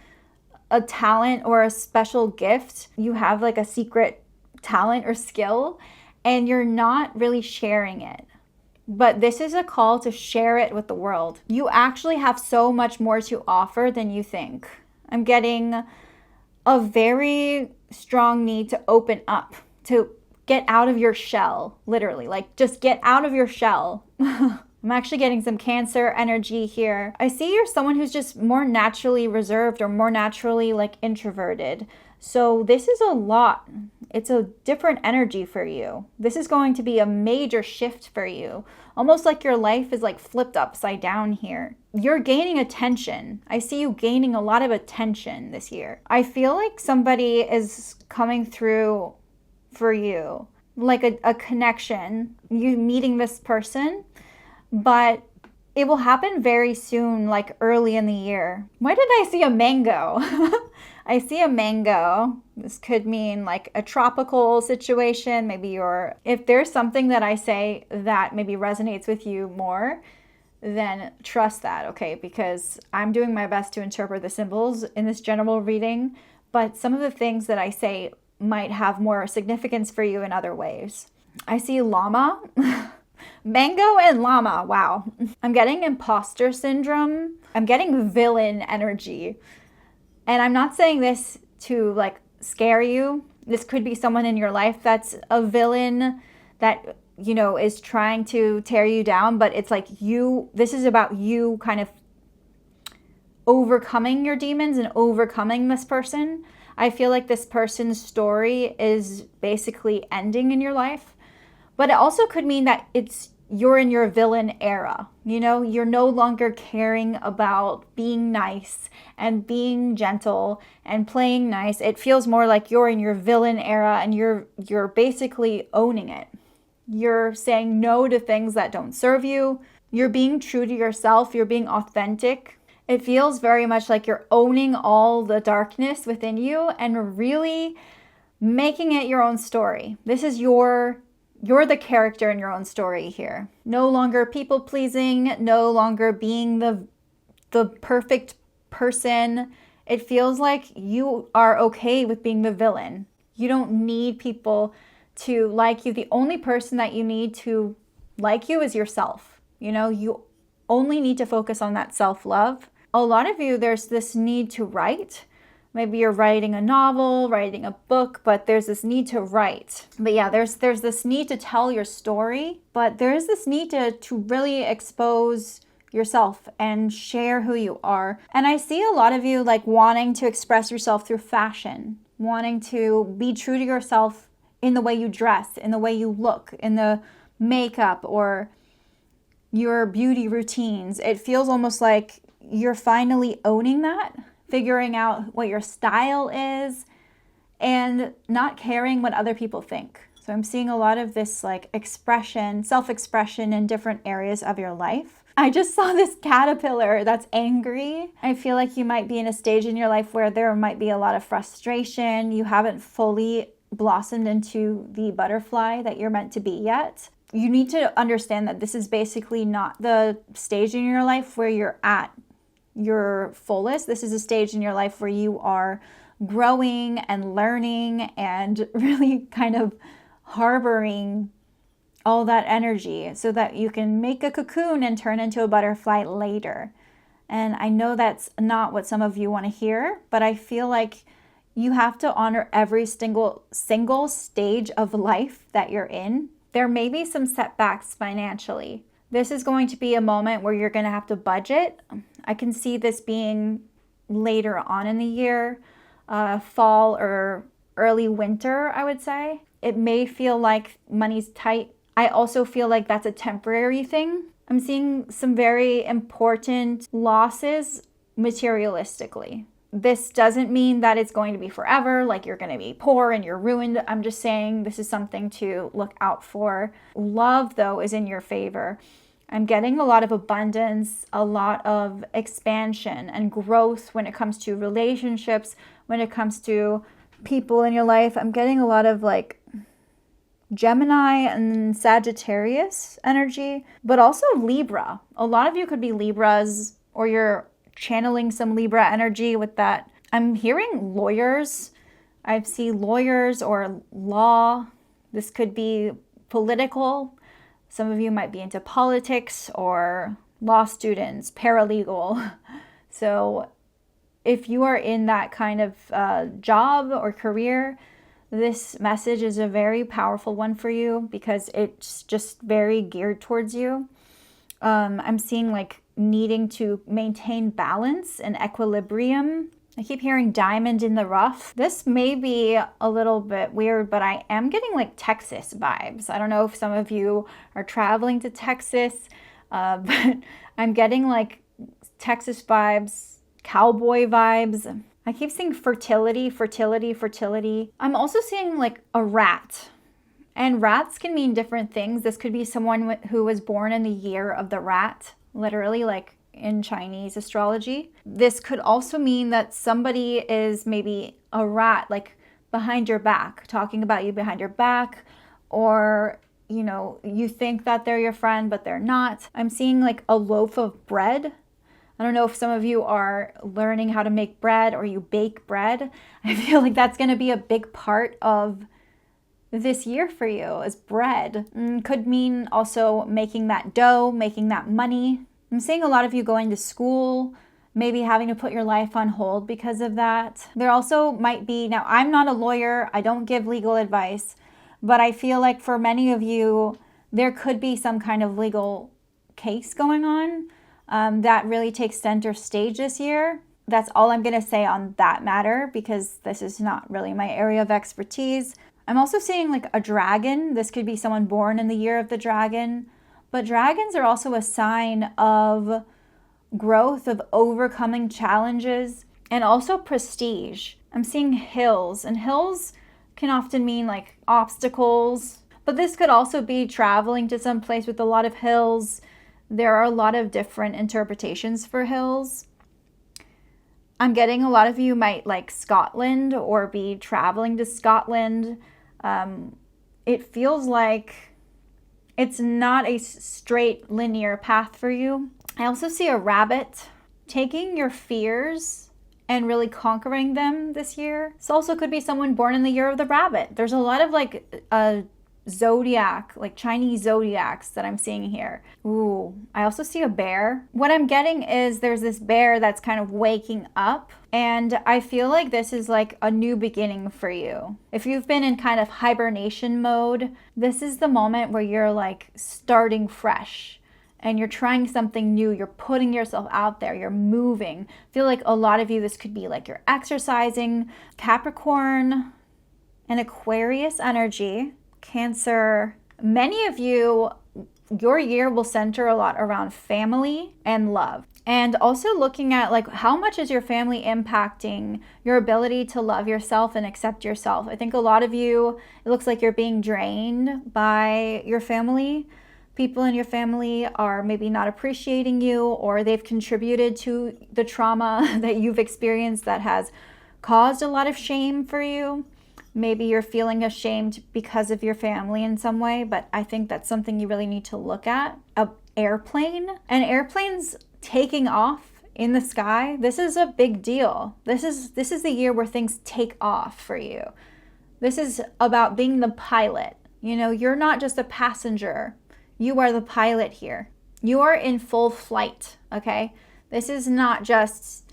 a talent or a special gift. You have like a secret talent or skill, and you're not really sharing it. But this is a call to share it with the world. You actually have so much more to offer than you think. I'm getting a very strong need to open up, to get out of your shell, literally, like just get out of your shell. I'm actually getting some Cancer energy here. I see you're someone who's just more naturally reserved or more naturally like introverted. So this is a lot. It's a different energy for you. This is going to be a major shift for you. Almost like your life is like flipped upside down here. You're gaining attention. I see you gaining a lot of attention this year. I feel like somebody is coming through for you, like a connection, you meeting this person, but it will happen very soon, like early in the year. Why did I see a mango? I see a mango. This could mean like a tropical situation. Maybe if there's something that I say that maybe resonates with you more, then trust that, okay? Because I'm doing my best to interpret the symbols in this general reading, but some of the things that I say might have more significance for you in other ways. I see llama. Mango and llama, wow. I'm getting imposter syndrome. I'm getting villain energy. And I'm not saying this to like scare you. This could be someone in your life that's a villain that, you know, is trying to tear you down, but it's like this is about you kind of overcoming your demons and overcoming this person. I feel like this person's story is basically ending in your life. But it also could mean that you're in your villain era. You know, you're no longer caring about being nice and being gentle and playing nice. It feels more like you're in your villain era and you're basically owning it. You're saying no to things that don't serve you. You're being true to yourself. You're being authentic. It feels very much like you're owning all the darkness within you and really making it your own story. This is you're the character in your own story here. No longer people pleasing, no longer being the perfect person. It feels like you are okay with being the villain. You don't need people to like you. The only person that you need to like you is yourself. You know, you only need to focus on that self-love. A lot of you, there's this need to write. Maybe you're writing a novel, writing a book, but there's this need to write. But yeah, there's this need to tell your story, but there's this need to really expose yourself and share who you are. And I see a lot of you like wanting to express yourself through fashion, wanting to be true to yourself in the way you dress, in the way you look, in the makeup or your beauty routines. It feels almost like you're finally owning that, figuring out what your style is, and not caring what other people think. So I'm seeing a lot of this like expression, self-expression in different areas of your life. I just saw this caterpillar that's angry. I feel like you might be in a stage in your life where there might be a lot of frustration. You haven't fully blossomed into the butterfly that you're meant to be yet. You need to understand that this is basically not the stage in your life where you're at your fullest. This is a stage in your life where you are growing and learning and really kind of harboring all that energy so that you can make a cocoon and turn into a butterfly later. And I know that's not what some of you want to hear, but I feel like you have to honor every single stage of life that you're in. There may be some setbacks financially. This is going to be a moment where you're going to have to budget. I can see this being later on in the year, fall or early winter, I would say. It may feel like money's tight. I also feel like that's a temporary thing. I'm seeing some very important losses materialistically. This doesn't mean that it's going to be forever, like you're going to be poor and you're ruined. I'm just saying this is something to look out for. Love, though, is in your favor. I'm getting a lot of abundance, a lot of expansion and growth when it comes to relationships, when it comes to people in your life. I'm getting a lot of like Gemini and Sagittarius energy, but also Libra. A lot of you could be Libras, or you're channeling some Libra energy with that. I'm hearing lawyers. I see lawyers or law. This could be political. Some of you might be into politics or law students, paralegal. So if you are in that kind of job or career, this message is a very powerful one for you because it's just very geared towards you. I'm seeing like needing to maintain balance and equilibrium. I keep hearing diamond in the rough. This may be a little bit weird, but I am getting like Texas vibes. I don't know if some of you are traveling to Texas, but I'm getting like Texas vibes, cowboy vibes. I keep seeing fertility. I'm also seeing like a rat. And rats can mean different things. This could be someone who was born in the year of the rat, literally like in Chinese astrology. This could also mean that somebody is maybe a rat, like behind your back, talking about you behind your back, or, you know, you think that they're your friend, but they're not. I'm seeing like a loaf of bread. I don't know if some of you are learning how to make bread or you bake bread. I feel like that's going to be a big part of this year for you is bread. Could mean also making that dough, making that money. I'm seeing a lot of you going to school, maybe having to put your life on hold because of that. There also might be, now I'm not a lawyer, I don't give legal advice, but I feel like for many of you, there could be some kind of legal case going on that really takes center stage this year. That's all I'm going to say on that matter because this is not really my area of expertise. I'm also seeing like a dragon. This could be someone born in the year of the dragon. But dragons are also a sign of growth, of overcoming challenges, and also prestige. I'm seeing hills, and hills can often mean like obstacles, but this could also be traveling to some place with a lot of hills. There are a lot of different interpretations for hills. I'm getting a lot of you might like Scotland or be traveling to Scotland. It feels like it's not a straight linear path for you. I also see a rabbit. Taking your fears and really conquering them this year. This also could be someone born in the year of the rabbit. There's a lot of like Zodiac, like Chinese zodiacs that I'm seeing here. Ooh, I also see a bear. What I'm getting is there's this bear that's kind of waking up, and I feel like this is like a new beginning for you. If you've been in kind of hibernation mode, this is the moment where you're like starting fresh and you're trying something new. You're putting yourself out there. You're moving. I feel like a lot of you, this could be like you're exercising. Capricorn and Aquarius energy, Cancer, Many of you, your year will center a lot around family and love. And also looking at like how much is your family impacting your ability to love yourself and accept yourself. I think a lot of you, it looks like you're being drained by your family. People in your family are maybe not appreciating you, or they've contributed to the trauma that you've experienced that has caused a lot of shame for you. Maybe you're feeling ashamed because of your family in some way, but I think that's something you really need to look at. An airplane's taking off in the sky. This is a big deal. This is the year where things take off for you. This is about being the pilot. You know, you're not just a passenger. You are the pilot here. You are in full flight, okay? This is not just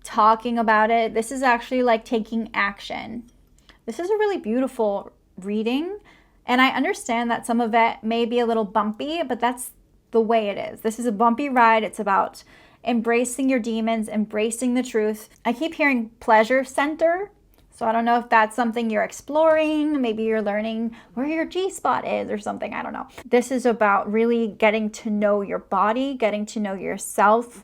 talking about it. This is actually like taking action. This is a really beautiful reading, and I understand that some of it may be a little bumpy, but that's the way it is. This is a bumpy ride. It's about embracing your demons, embracing the truth. I keep hearing pleasure center, so I don't know if that's something you're exploring. Maybe you're learning where your G-spot is or something. I don't know. This is about really getting to know your body, getting to know yourself.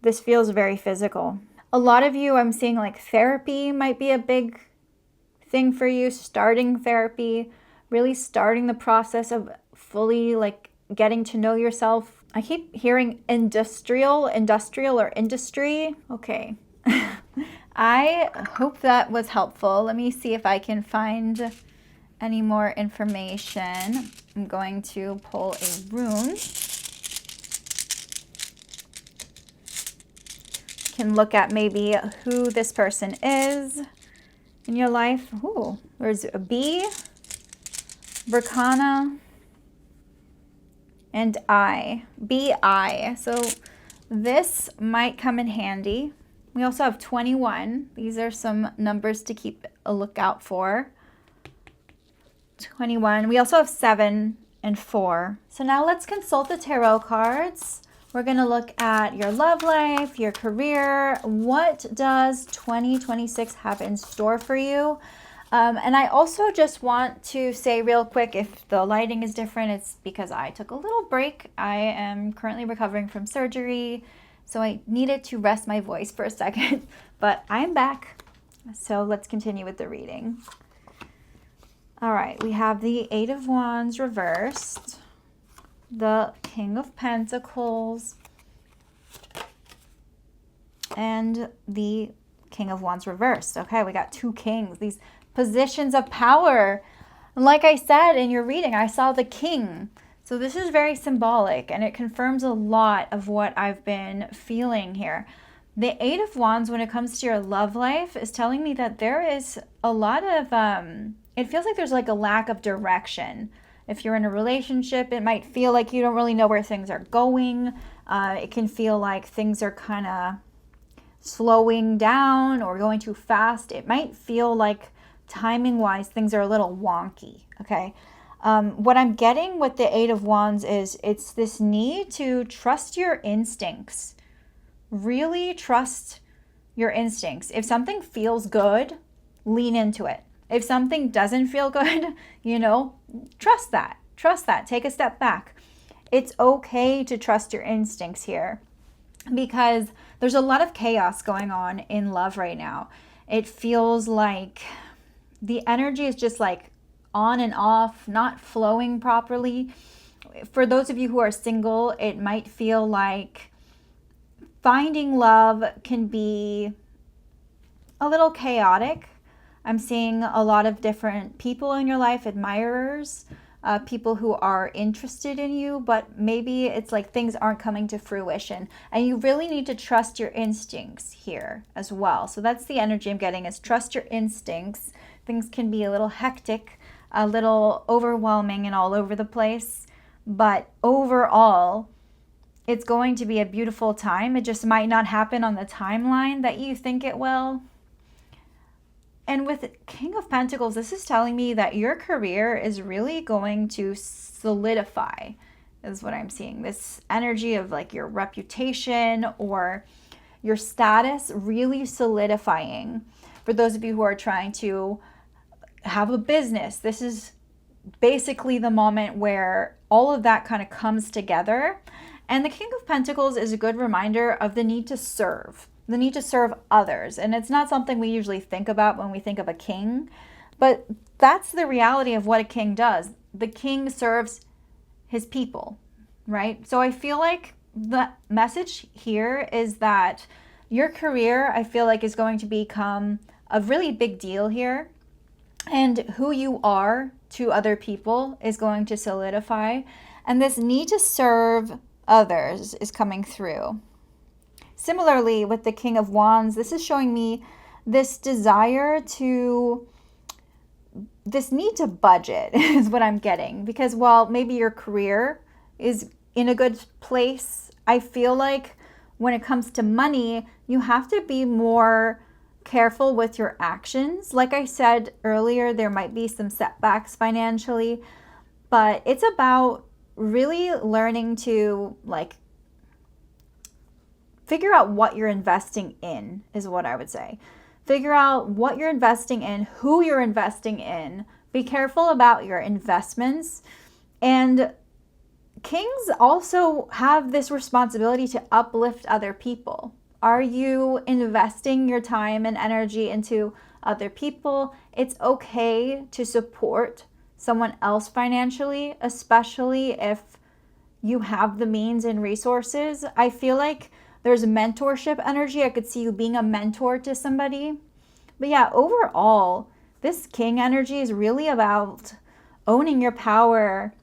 This feels very physical. A lot of you, I'm seeing like therapy might be a big thing for you, starting therapy, really starting the process of fully like getting to know yourself. I keep hearing industrial or industry. Okay. I hope that was helpful. Let me see if I can find any more information. I'm going to pull a rune. Can look at maybe who this person is in your life. Ooh, there's a bee, Berkana, and I. B-I. So this might come in handy. We also have 21. These are some numbers to keep a lookout for. 21. We also have 7 and 4. So now let's consult the tarot cards. We're going to look at your love life, your career. What does 2026 have in store for you? And I also just want to say real quick, if the lighting is different, it's because I took a little break. I am currently recovering from surgery, so I needed to rest my voice for a second, but I am back. So let's continue with the reading. All right, we have the 8 of Wands reversed, the King of Pentacles, and the King of Wands reversed. Okay, we got 2 kings, these positions of power. And like I said in your reading, I saw the king. So this is very symbolic, and it confirms a lot of what I've been feeling here. The 8 of Wands, when it comes to your love life, is telling me that there is a lot of, it feels like there's like a lack of direction. If you're in a relationship, it might feel like you don't really know where things are going. It can feel like things are kind of slowing down or going too fast. It might feel like timing-wise, things are a little wonky, okay? What I'm getting with the 8 of Wands is it's this need to trust your instincts. Really trust your instincts. If something feels good, lean into it. If something doesn't feel good, trust that. Trust that. Take a step back. It's okay to trust your instincts here because there's a lot of chaos going on in love right now. It feels like the energy is just like on and off, not flowing properly. For those of you who are single, it might feel like finding love can be a little chaotic. I'm seeing a lot of different people in your life, admirers, people who are interested in you, but maybe it's like things aren't coming to fruition. And you really need to trust your instincts here as well. So that's the energy I'm getting, is trust your instincts. Things can be a little hectic, a little overwhelming and all over the place. But overall, it's going to be a beautiful time. It just might not happen on the timeline that you think it will. And with King of Pentacles, this is telling me that your career is really going to solidify, is what I'm seeing. This energy of like your reputation or your status really solidifying. For those of you who are trying to have a business, this is basically the moment where all of that kind of comes together. And the King of Pentacles is a good reminder of the need to serve others. And it's not something we usually think about when we think of a king, but that's the reality of what a king does. The king serves his people, right? So I feel like the message here is that your career, I feel like, is going to become a really big deal here. And who you are to other people is going to solidify. And this need to serve others is coming through. Similarly, with the King of Wands, this is showing me this desire to, this need to budget is what I'm getting. Because while maybe your career is in a good place, I feel like when it comes to money, you have to be more careful with your actions. Like I said earlier, there might be some setbacks financially, but it's about really learning to like figure out what you're investing in is what I would say. Figure out what you're investing in, who you're investing in. Be careful about your investments. And kings also have this responsibility to uplift other people. Are you investing your time and energy into other people? It's okay to support someone else financially, especially if you have the means and resources. I feel like there's mentorship energy. I could see you being a mentor to somebody. But yeah, overall, this king energy is really about owning your power,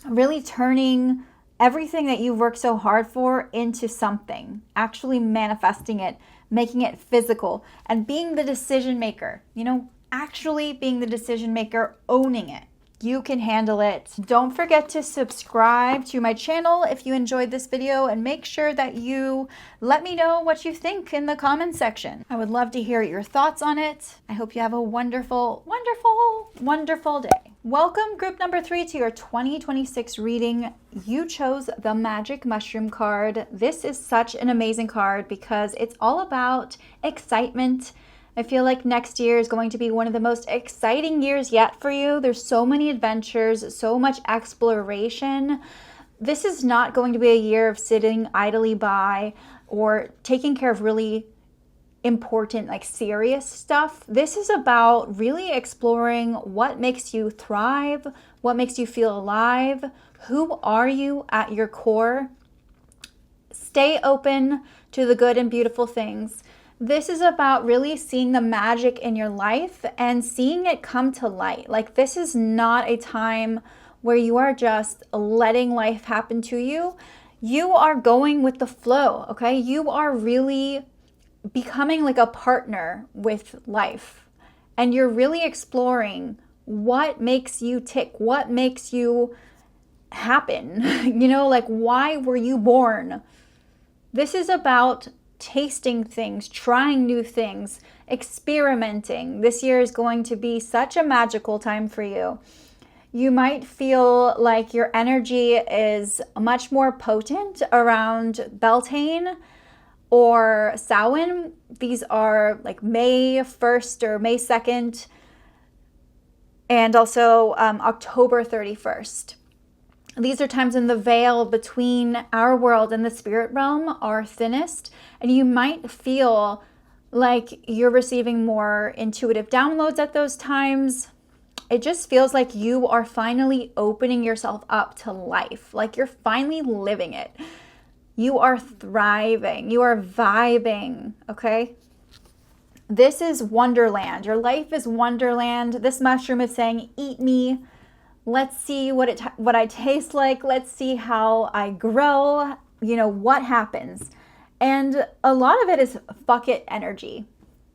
really turning everything that you've worked so hard for into something, actually manifesting it, making it physical, and being the decision maker, actually being the decision maker, owning it. You can handle it. Don't forget to subscribe to my channel if you enjoyed this video, and make sure that you let me know what you think in the comment section. I would love to hear your thoughts on it. I hope you have a wonderful, wonderful, wonderful day. Welcome, group number 3, to your 2026 reading. You chose the Magic Mushroom card. This is such an amazing card because it's all about excitement. I feel like next year is going to be one of the most exciting years yet for you. There's so many adventures, so much exploration. This is not going to be a year of sitting idly by or taking care of really important, like serious stuff. This is about really exploring what makes you thrive, what makes you feel alive, who are you at your core. Stay open to the good and beautiful things. This is about really seeing the magic in your life and seeing it come to light. Like, this is not a time where you are just letting life happen to you. You are going with the flow, okay? You are really becoming like a partner with life. And you're really exploring what makes you tick, what makes you happen. Like, why were you born? This is about tasting things, trying new things, experimenting. This year is going to be such a magical time for you. You might feel like your energy is much more potent around Beltane or Samhain. These are like May 1st or May 2nd, and also October 31st. These are times when the veil between our world and the spirit realm are thinnest, and you might feel like you're receiving more intuitive downloads at those times. It just feels like you are finally opening yourself up to life, like you're finally living it. You are thriving, you are vibing, okay? This is Wonderland. Your life is Wonderland. This mushroom is saying, eat me. Let's see what I taste like. Let's see how I grow. What happens. And a lot of it is fuck it energy.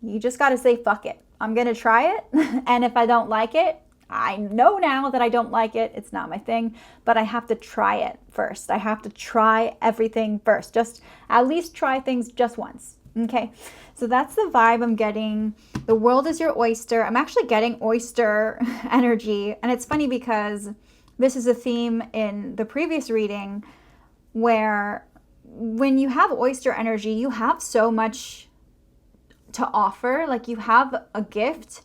You just got to say fuck it. I'm going to try it. And if I don't like it, I know now that I don't like it. It's not my thing, but I have to try it first. I have to try everything first. Just at least try things just once. Okay. So that's the vibe I'm getting. The world is your oyster. I'm actually getting oyster energy. And it's funny because this is a theme in the previous reading where when you have oyster energy, you have so much to offer. Like, you have a gift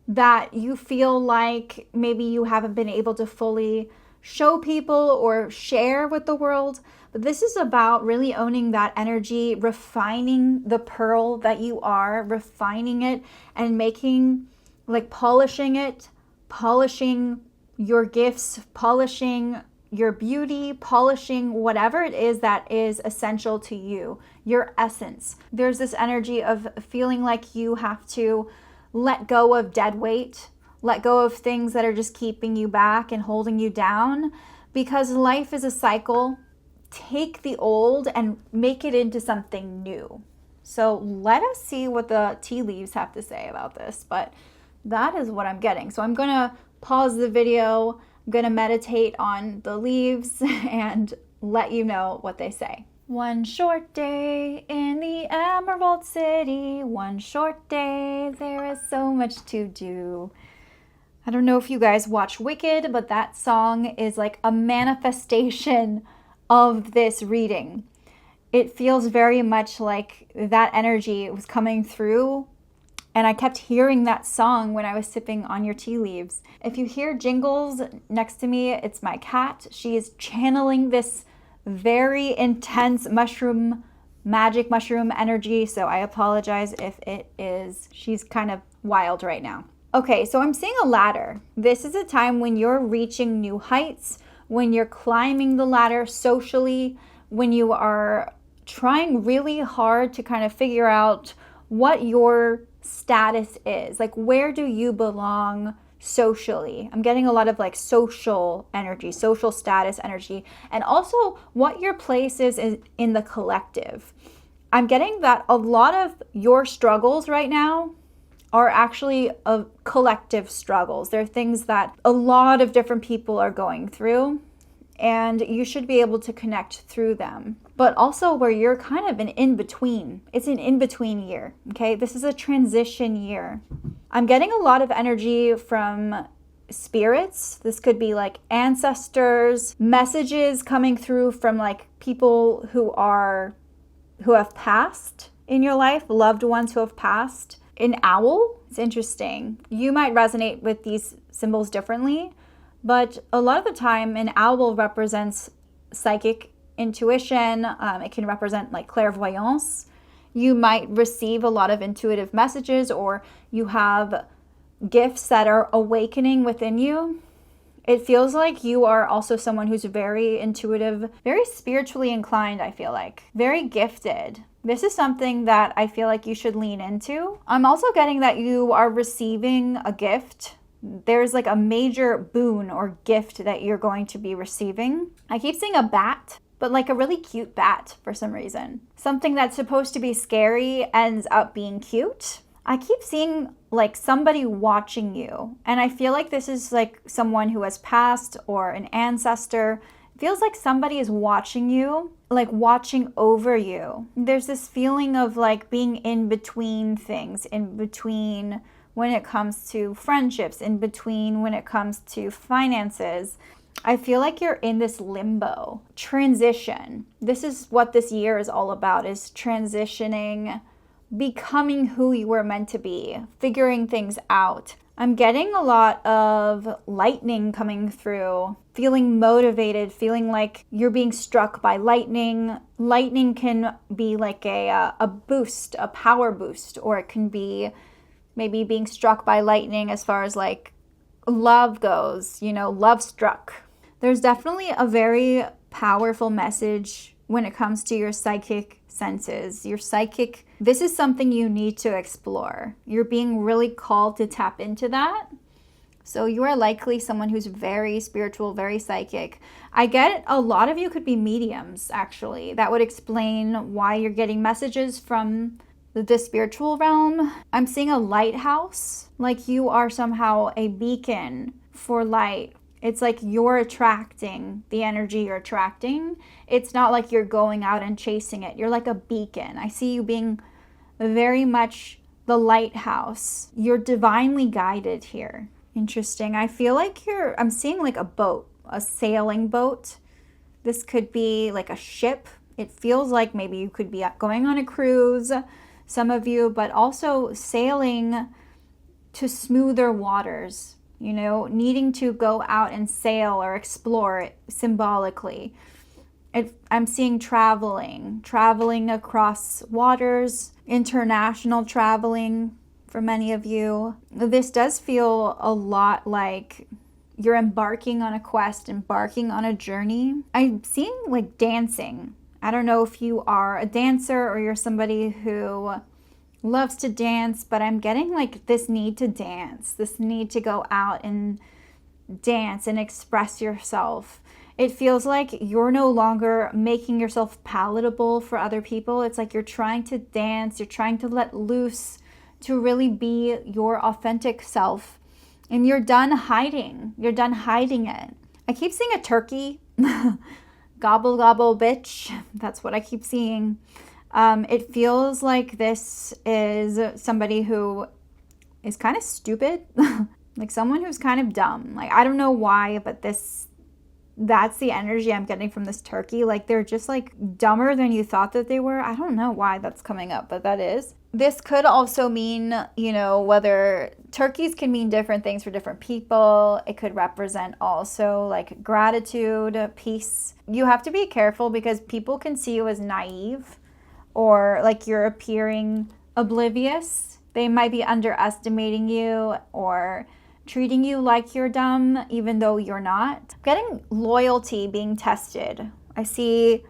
that you feel like maybe you haven't been able to fully show people or share with the world. But this is about really owning that energy, refining the pearl that you are, refining it and making, like polishing it, polishing your gifts, polishing your beauty, polishing whatever it is that is essential to you, your essence. There's this energy of feeling like you have to let go of dead weight, let go of things that are just keeping you back and holding you down, because life is a cycle. Take the old and make it into something new. So let us see what the tea leaves have to say about this, but that is what I'm getting. So I'm going to pause the video. I'm going to meditate on the leaves and let you know what they say. One short day in the Emerald City, one short day, there is so much to do. I don't know if you guys watch Wicked, but that song is like a manifestation of this reading. It feels very much like that energy was coming through, and I kept hearing that song when I was sipping on your tea leaves. If you hear jingles next to me, it's my cat. She is channeling this very intense magic mushroom energy, so I apologize if it is, she's kind of wild right now. Okay, so I'm seeing a ladder. This is a time when you're reaching new heights, when you're climbing the ladder socially, when you are trying really hard to kind of figure out what your status is. Like, where do you belong socially? I'm getting a lot of like social energy, social status energy, and also what your place is in the collective. I'm getting that a lot of your struggles right now are actually collective struggles. They're things that a lot of different people are going through, and you should be able to connect through them. But also where you're kind of an in-between. It's an in-between year, okay? This is a transition year. I'm getting a lot of energy from spirits. This could be like ancestors, messages coming through from like people who have passed in your life, loved ones who have passed. An owl, it's interesting. You might resonate with these symbols differently, but a lot of the time an owl represents psychic intuition. It can represent like clairvoyance. You might receive a lot of intuitive messages, or you have gifts that are awakening within you. It feels like you are also someone who's very intuitive, very spiritually inclined, I feel like. Very gifted. This is something that I feel like you should lean into. I'm also getting that you are receiving a gift. There's like a major boon or gift that you're going to be receiving. I keep seeing a bat, but like a really cute bat for some reason. Something that's supposed to be scary ends up being cute. I keep seeing like somebody watching you, and I feel like this is like someone who has passed or an ancestor. It feels like somebody is watching you, like watching over you. There's this feeling of like being in between things, in between when it comes to friendships, in between when it comes to finances. I feel like you're in this limbo, transition. This is what this year is all about, is transitioning, becoming who you were meant to be, figuring things out. I'm getting a lot of lightning coming through, feeling motivated, feeling like you're being struck by lightning. Lightning can be like a boost, a power boost, or it can be maybe being struck by lightning as far as like love goes, love struck. There's definitely a very powerful message when it comes to your psychic senses. This is something you need to explore. You're being really called to tap into that. So you are likely someone who's very spiritual, very psychic. I get a lot of you could be mediums, actually. That would explain why you're getting messages from the spiritual realm. I'm seeing a lighthouse, like you are somehow a beacon for light. It's like you're attracting the energy you're attracting. It's not like you're going out and chasing it. You're like a beacon. I see you being very much the lighthouse. You're divinely guided here. Interesting. I feel like I'm seeing like a boat, a sailing boat. This could be like a ship. It feels like maybe you could be going on a cruise, some of you, but also sailing to smoother waters, you know, needing to go out and sail or explore symbolically. I'm seeing traveling across waters, international traveling for many of you. This does feel a lot like you're embarking on a quest, embarking on a journey. I'm seeing like dancing. I don't know if you are a dancer or you're somebody who loves to dance, but I'm getting like this need to dance, this need to go out and dance and express yourself. It feels like you're no longer making yourself palatable for other people. It's like you're trying to dance, you're trying to let loose, to really be your authentic self. And you're done hiding. You're done hiding it. I keep seeing a turkey. Gobble, gobble, bitch. That's what I keep seeing. It feels like this is somebody who is kind of stupid. Like someone who's kind of dumb. Like, I don't know why, but that's the energy I'm getting from this turkey. Like, they're just like dumber than you thought that they were. I don't know why that's coming up, but that is. This could also mean, you know, whether turkeys can mean different things for different people. It could represent also like gratitude, peace. You have to be careful because people can see you as naive or like you're appearing oblivious. They might be underestimating you or treating you like you're dumb, even though you're not. I'm getting loyalty being tested. I see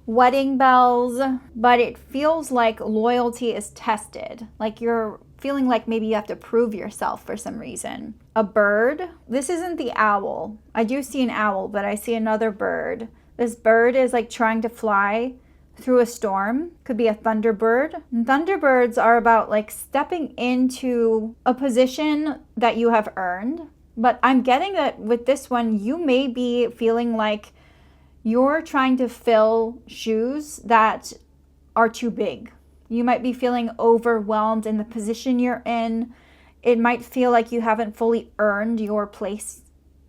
wedding bells, but it feels like loyalty is tested. Like you're feeling like maybe you have to prove yourself for some reason. A bird. This isn't the owl. I do see an owl, but I see another bird. This bird is like trying to fly through a storm. Could be a thunderbird. And thunderbirds are about like stepping into a position that you have earned. But I'm getting that with this one, you may be feeling like you're trying to fill shoes that are too big. You might be feeling overwhelmed in the position you're in. It might feel like you haven't fully earned your place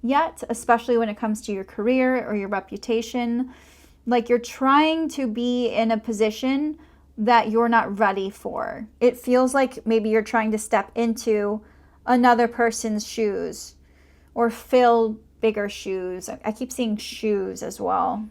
yet, especially when it comes to your career or your reputation. Like you're trying to be in a position that you're not ready for. It feels like maybe you're trying to step into another person's shoes or fill bigger shoes. I keep seeing shoes as well.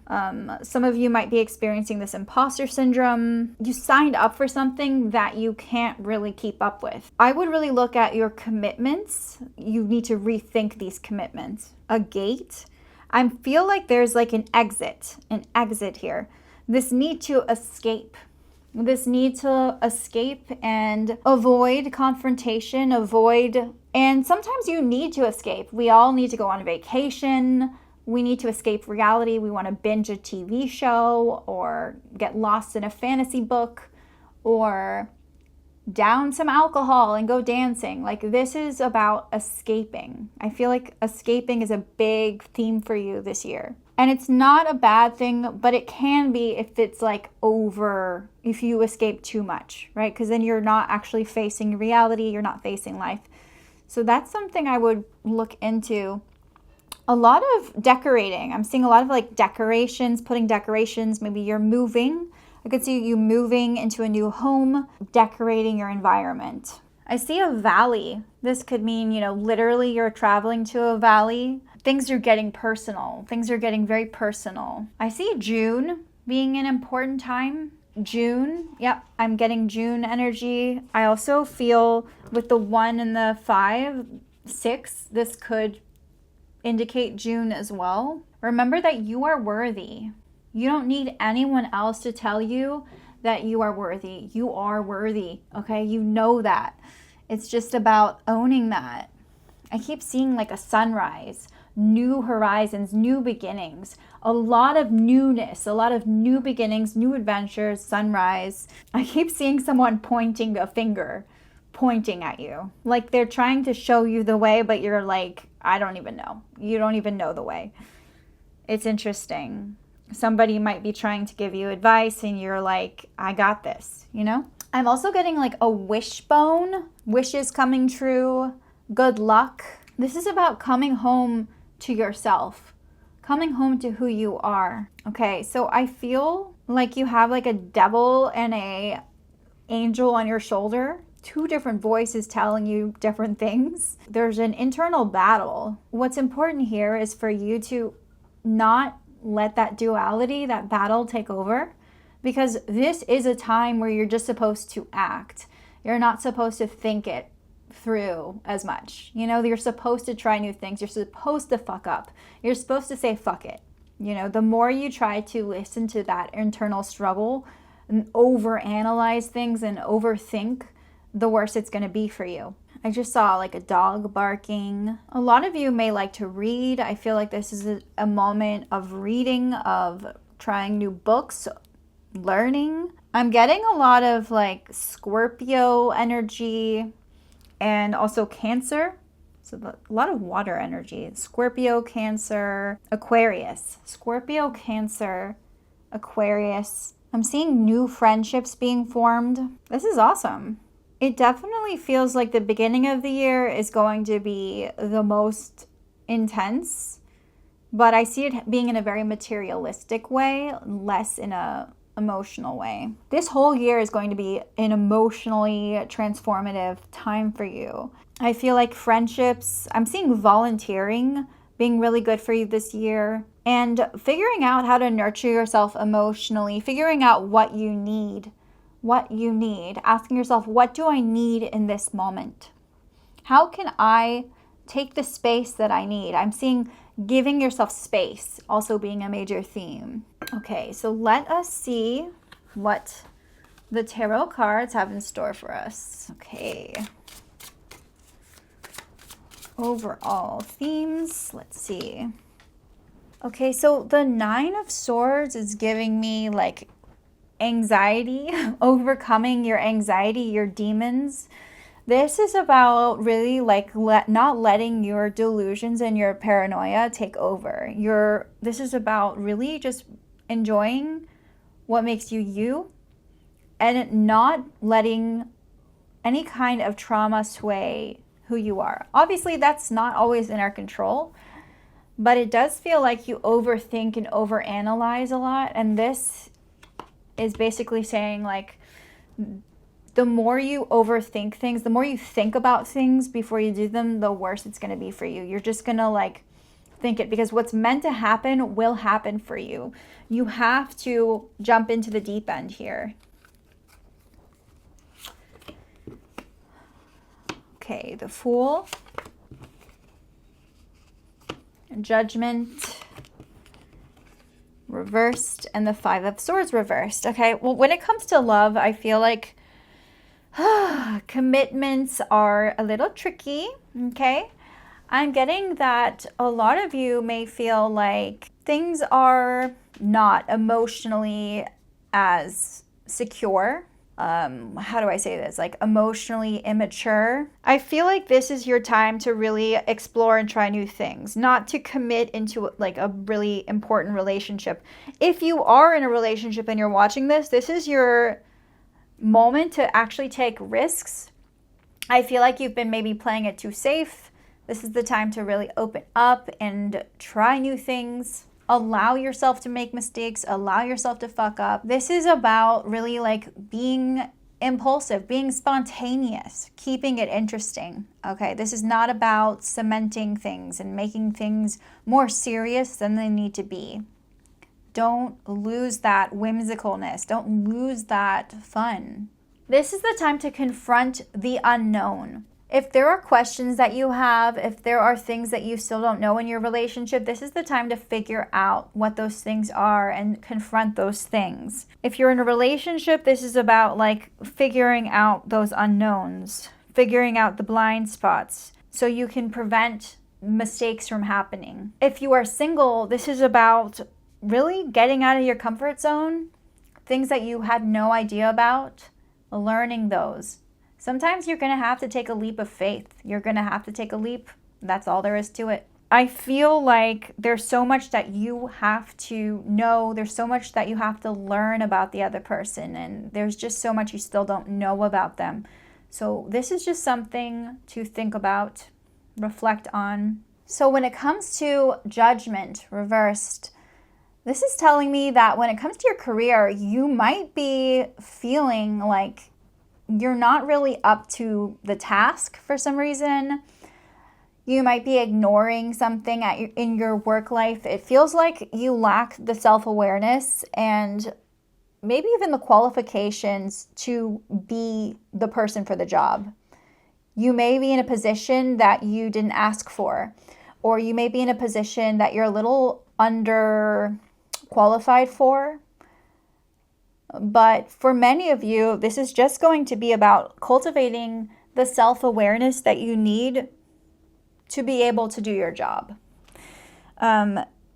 Some of you might be experiencing this imposter syndrome. You signed up for something that you can't really keep up with. I would really look at your commitments. You need to rethink these commitments. A gate. I feel like there's like an exit here. This need to escape. This need to escape and avoid confrontation, and sometimes you need to escape. We all need to go on vacation. We need to escape reality. We want to binge a TV show or get lost in a fantasy book or down some alcohol and go dancing. Like this is about escaping. I feel like escaping is a big theme for you this year. And it's not a bad thing, but it can be if it's like if you escape too much, right? Because then you're not actually facing reality, you're not facing life. So that's something I would look into. A lot of decorating. I'm seeing a lot of like decorations, putting decorations. Maybe you're moving. I could see you moving into a new home, decorating your environment. I see a valley. This could mean, you know, literally you're traveling to a valley. Things are getting personal. Things are getting very personal. I see June being an important time. June. Yep, I'm getting June energy. I also feel with the 1 and the 5, 6, this could indicate June as well. Remember that you are worthy. You don't need anyone else to tell you that you are worthy. You are worthy, okay? You know that. It's just about owning that. I keep seeing like a sunrise, new horizons, new beginnings, a lot of newness, a lot of new beginnings, new adventures, sunrise. I keep seeing someone pointing a finger, pointing at you. Like they're trying to show you the way, but you're like, I don't even know. You don't even know the way. It's interesting. Somebody might be trying to give you advice and you're like, I got this, you know? I'm also getting like a wishbone, wishes coming true, good luck. This is about coming home to yourself, coming home to who you are. Okay, so I feel like you have like a devil and a angel on your shoulder. two different voices telling you different things. There's an internal battle. What's important here is for you to not let that duality, that battle take over, because this is a time where you're just supposed to act. You're not supposed to think it through as much. You know, you're supposed to try new things. You're supposed to fuck up. You're supposed to say fuck it. You know, the more you try to listen to that internal struggle and overanalyze things and overthink, the worse it's going to be for you. I just saw like a dog barking. A lot of you may like to read. I feel like this is a moment of reading, of trying new books, learning. I'm getting a lot of like Scorpio energy and also Cancer. So a lot of water energy. Scorpio, Cancer, Aquarius. Scorpio, Cancer, Aquarius. I'm seeing new friendships being formed. This is awesome. It definitely feels like the beginning of the year is going to be the most intense, but I see it being in a very materialistic way, less in a emotional way. This whole year is going to be an emotionally transformative time for you. I feel like friendships, I'm seeing volunteering being really good for you this year, and figuring out how to nurture yourself emotionally, figuring out what you need, asking yourself, what do I need in this moment? How can I take the space that I need? I'm seeing giving yourself space also being a major theme. Okay, so let us see what the tarot cards have in store for us. Okay. Overall themes, let's see. Okay, so the 9 of Swords is giving me like anxiety, overcoming your anxiety, your demons. This is about really like not letting your delusions and your paranoia take over. This is about really just enjoying what makes you you and not letting any kind of trauma sway who you are. Obviously, that's not always in our control, but it does feel like you overthink and overanalyze a lot, and this is basically saying like the more you overthink things, the more you think about things before you do them, the worse it's going to be for you. You're just going to like think it, because what's meant to happen will happen for you. You have to jump into the deep end here. Okay, the Fool, Judgment reversed, and the 5 of Swords reversed. Okay, well, when it comes to love, I feel like commitments are a little tricky. Okay, I'm getting that a lot of you may feel like things are not emotionally as secure. How do I say this? Like emotionally immature. I feel like this is your time to really explore and try new things, not to commit into like a really important relationship. If you are in a relationship and you're watching this, this is your moment to actually take risks. I feel like you've been maybe playing it too safe. This is the time to really open up and try new things. Allow yourself to make mistakes, allow yourself to fuck up. This is about really like being impulsive, being spontaneous, keeping it interesting. Okay, this is not about cementing things and making things more serious than they need to be. Don't lose that whimsicalness. Don't lose that fun. This is the time to confront the unknown. If there are questions that you have, if there are things that you still don't know in your relationship, this is the time to figure out what those things are and confront those things. If you're in a relationship, this is about like figuring out those unknowns, figuring out the blind spots so you can prevent mistakes from happening. If you are single, this is about really getting out of your comfort zone, things that you had no idea about, learning those. Sometimes you're going to have to take a leap of faith. You're going to have to take a leap. That's all there is to it. I feel like there's so much that you have to know. There's so much that you have to learn about the other person. And there's just so much you still don't know about them. So this is just something to think about, reflect on. So when it comes to Judgment reversed, this is telling me that when it comes to your career, you might be feeling like you're not really up to the task for some reason. You might be ignoring something in your work life. It feels like you lack the self-awareness and maybe even the qualifications to be the person for the job. You may be in a position that you didn't ask for, or you may be in a position that you're a little under qualified for. But for many of you, this is just going to be about cultivating the self-awareness that you need to be able to do your job,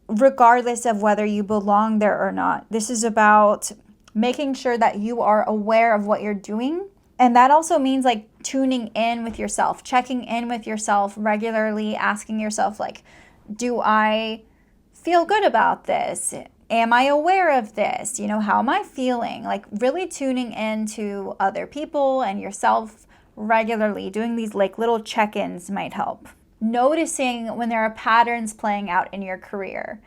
regardless of whether you belong there or not. This is about making sure that you are aware of what you're doing. And that also means like tuning in with yourself, checking in with yourself regularly, asking yourself like, do I feel good about this? Am I aware of this? You know, how am I feeling? Like really tuning into other people and yourself regularly. Doing these like little check-ins might help. Noticing when there are patterns playing out in your career.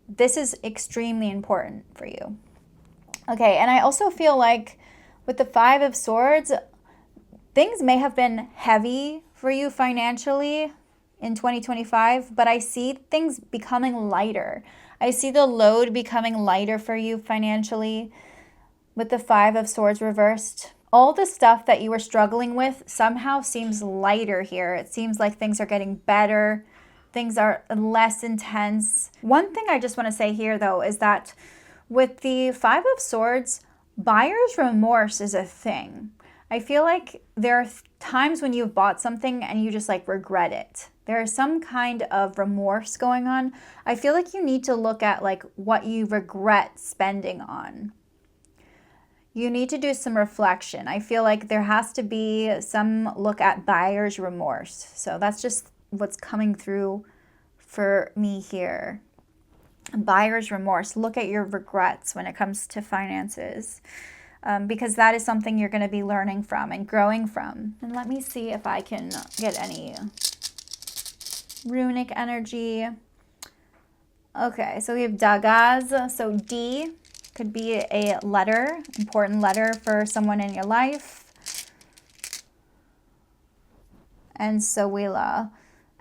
This is extremely important for you. Okay, and I also feel like with the Five of Swords, things may have been heavy for you financially in 2025, but I see things becoming lighter. I see the load becoming lighter for you financially with the Five of Swords reversed. All the stuff that you were struggling with somehow seems lighter here. It seems like things are getting better. Things are less intense. One thing I just want to say here, though, is that with the Five of Swords, buyer's remorse is a thing. I feel like there are times when you've bought something and you just like regret it. There is some kind of remorse going on. I feel like you need to look at like what you regret spending on. You need to do some reflection. I feel like there has to be some look at buyer's remorse. So that's just what's coming through for me here. Buyer's remorse. Look at your regrets when it comes to finances, because that is something you're going to be learning from and growing from. And let me see if I can get any runic energy. Okay, so we have Dagaz. So D could be a letter, important letter for someone in your life. And Sowila,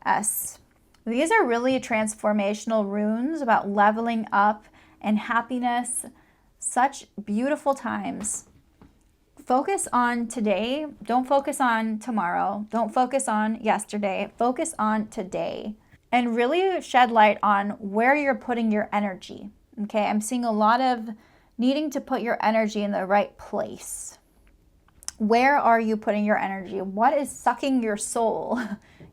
S. These are really transformational runes about leveling up and happiness. Such beautiful times. Focus on today. Don't focus on tomorrow. Don't focus on yesterday. Focus on today. And really shed light on where you're putting your energy. Okay, I'm seeing a lot of needing to put your energy in the right place. Where are you putting your energy? What is sucking your soul?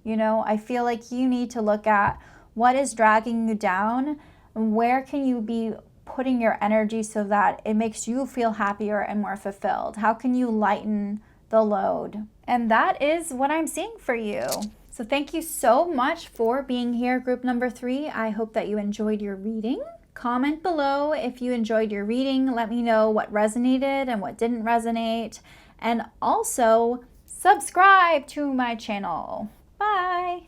You know, I feel like you need to look at what is dragging you down and where can you be putting your energy so that it makes you feel happier and more fulfilled. How can you lighten the load? And that is what I'm seeing for you. So thank you so much for being here, group number 3. I hope that you enjoyed your reading. Comment below if you enjoyed your reading. Let me know what resonated and what didn't resonate. And also subscribe to my channel. Bye.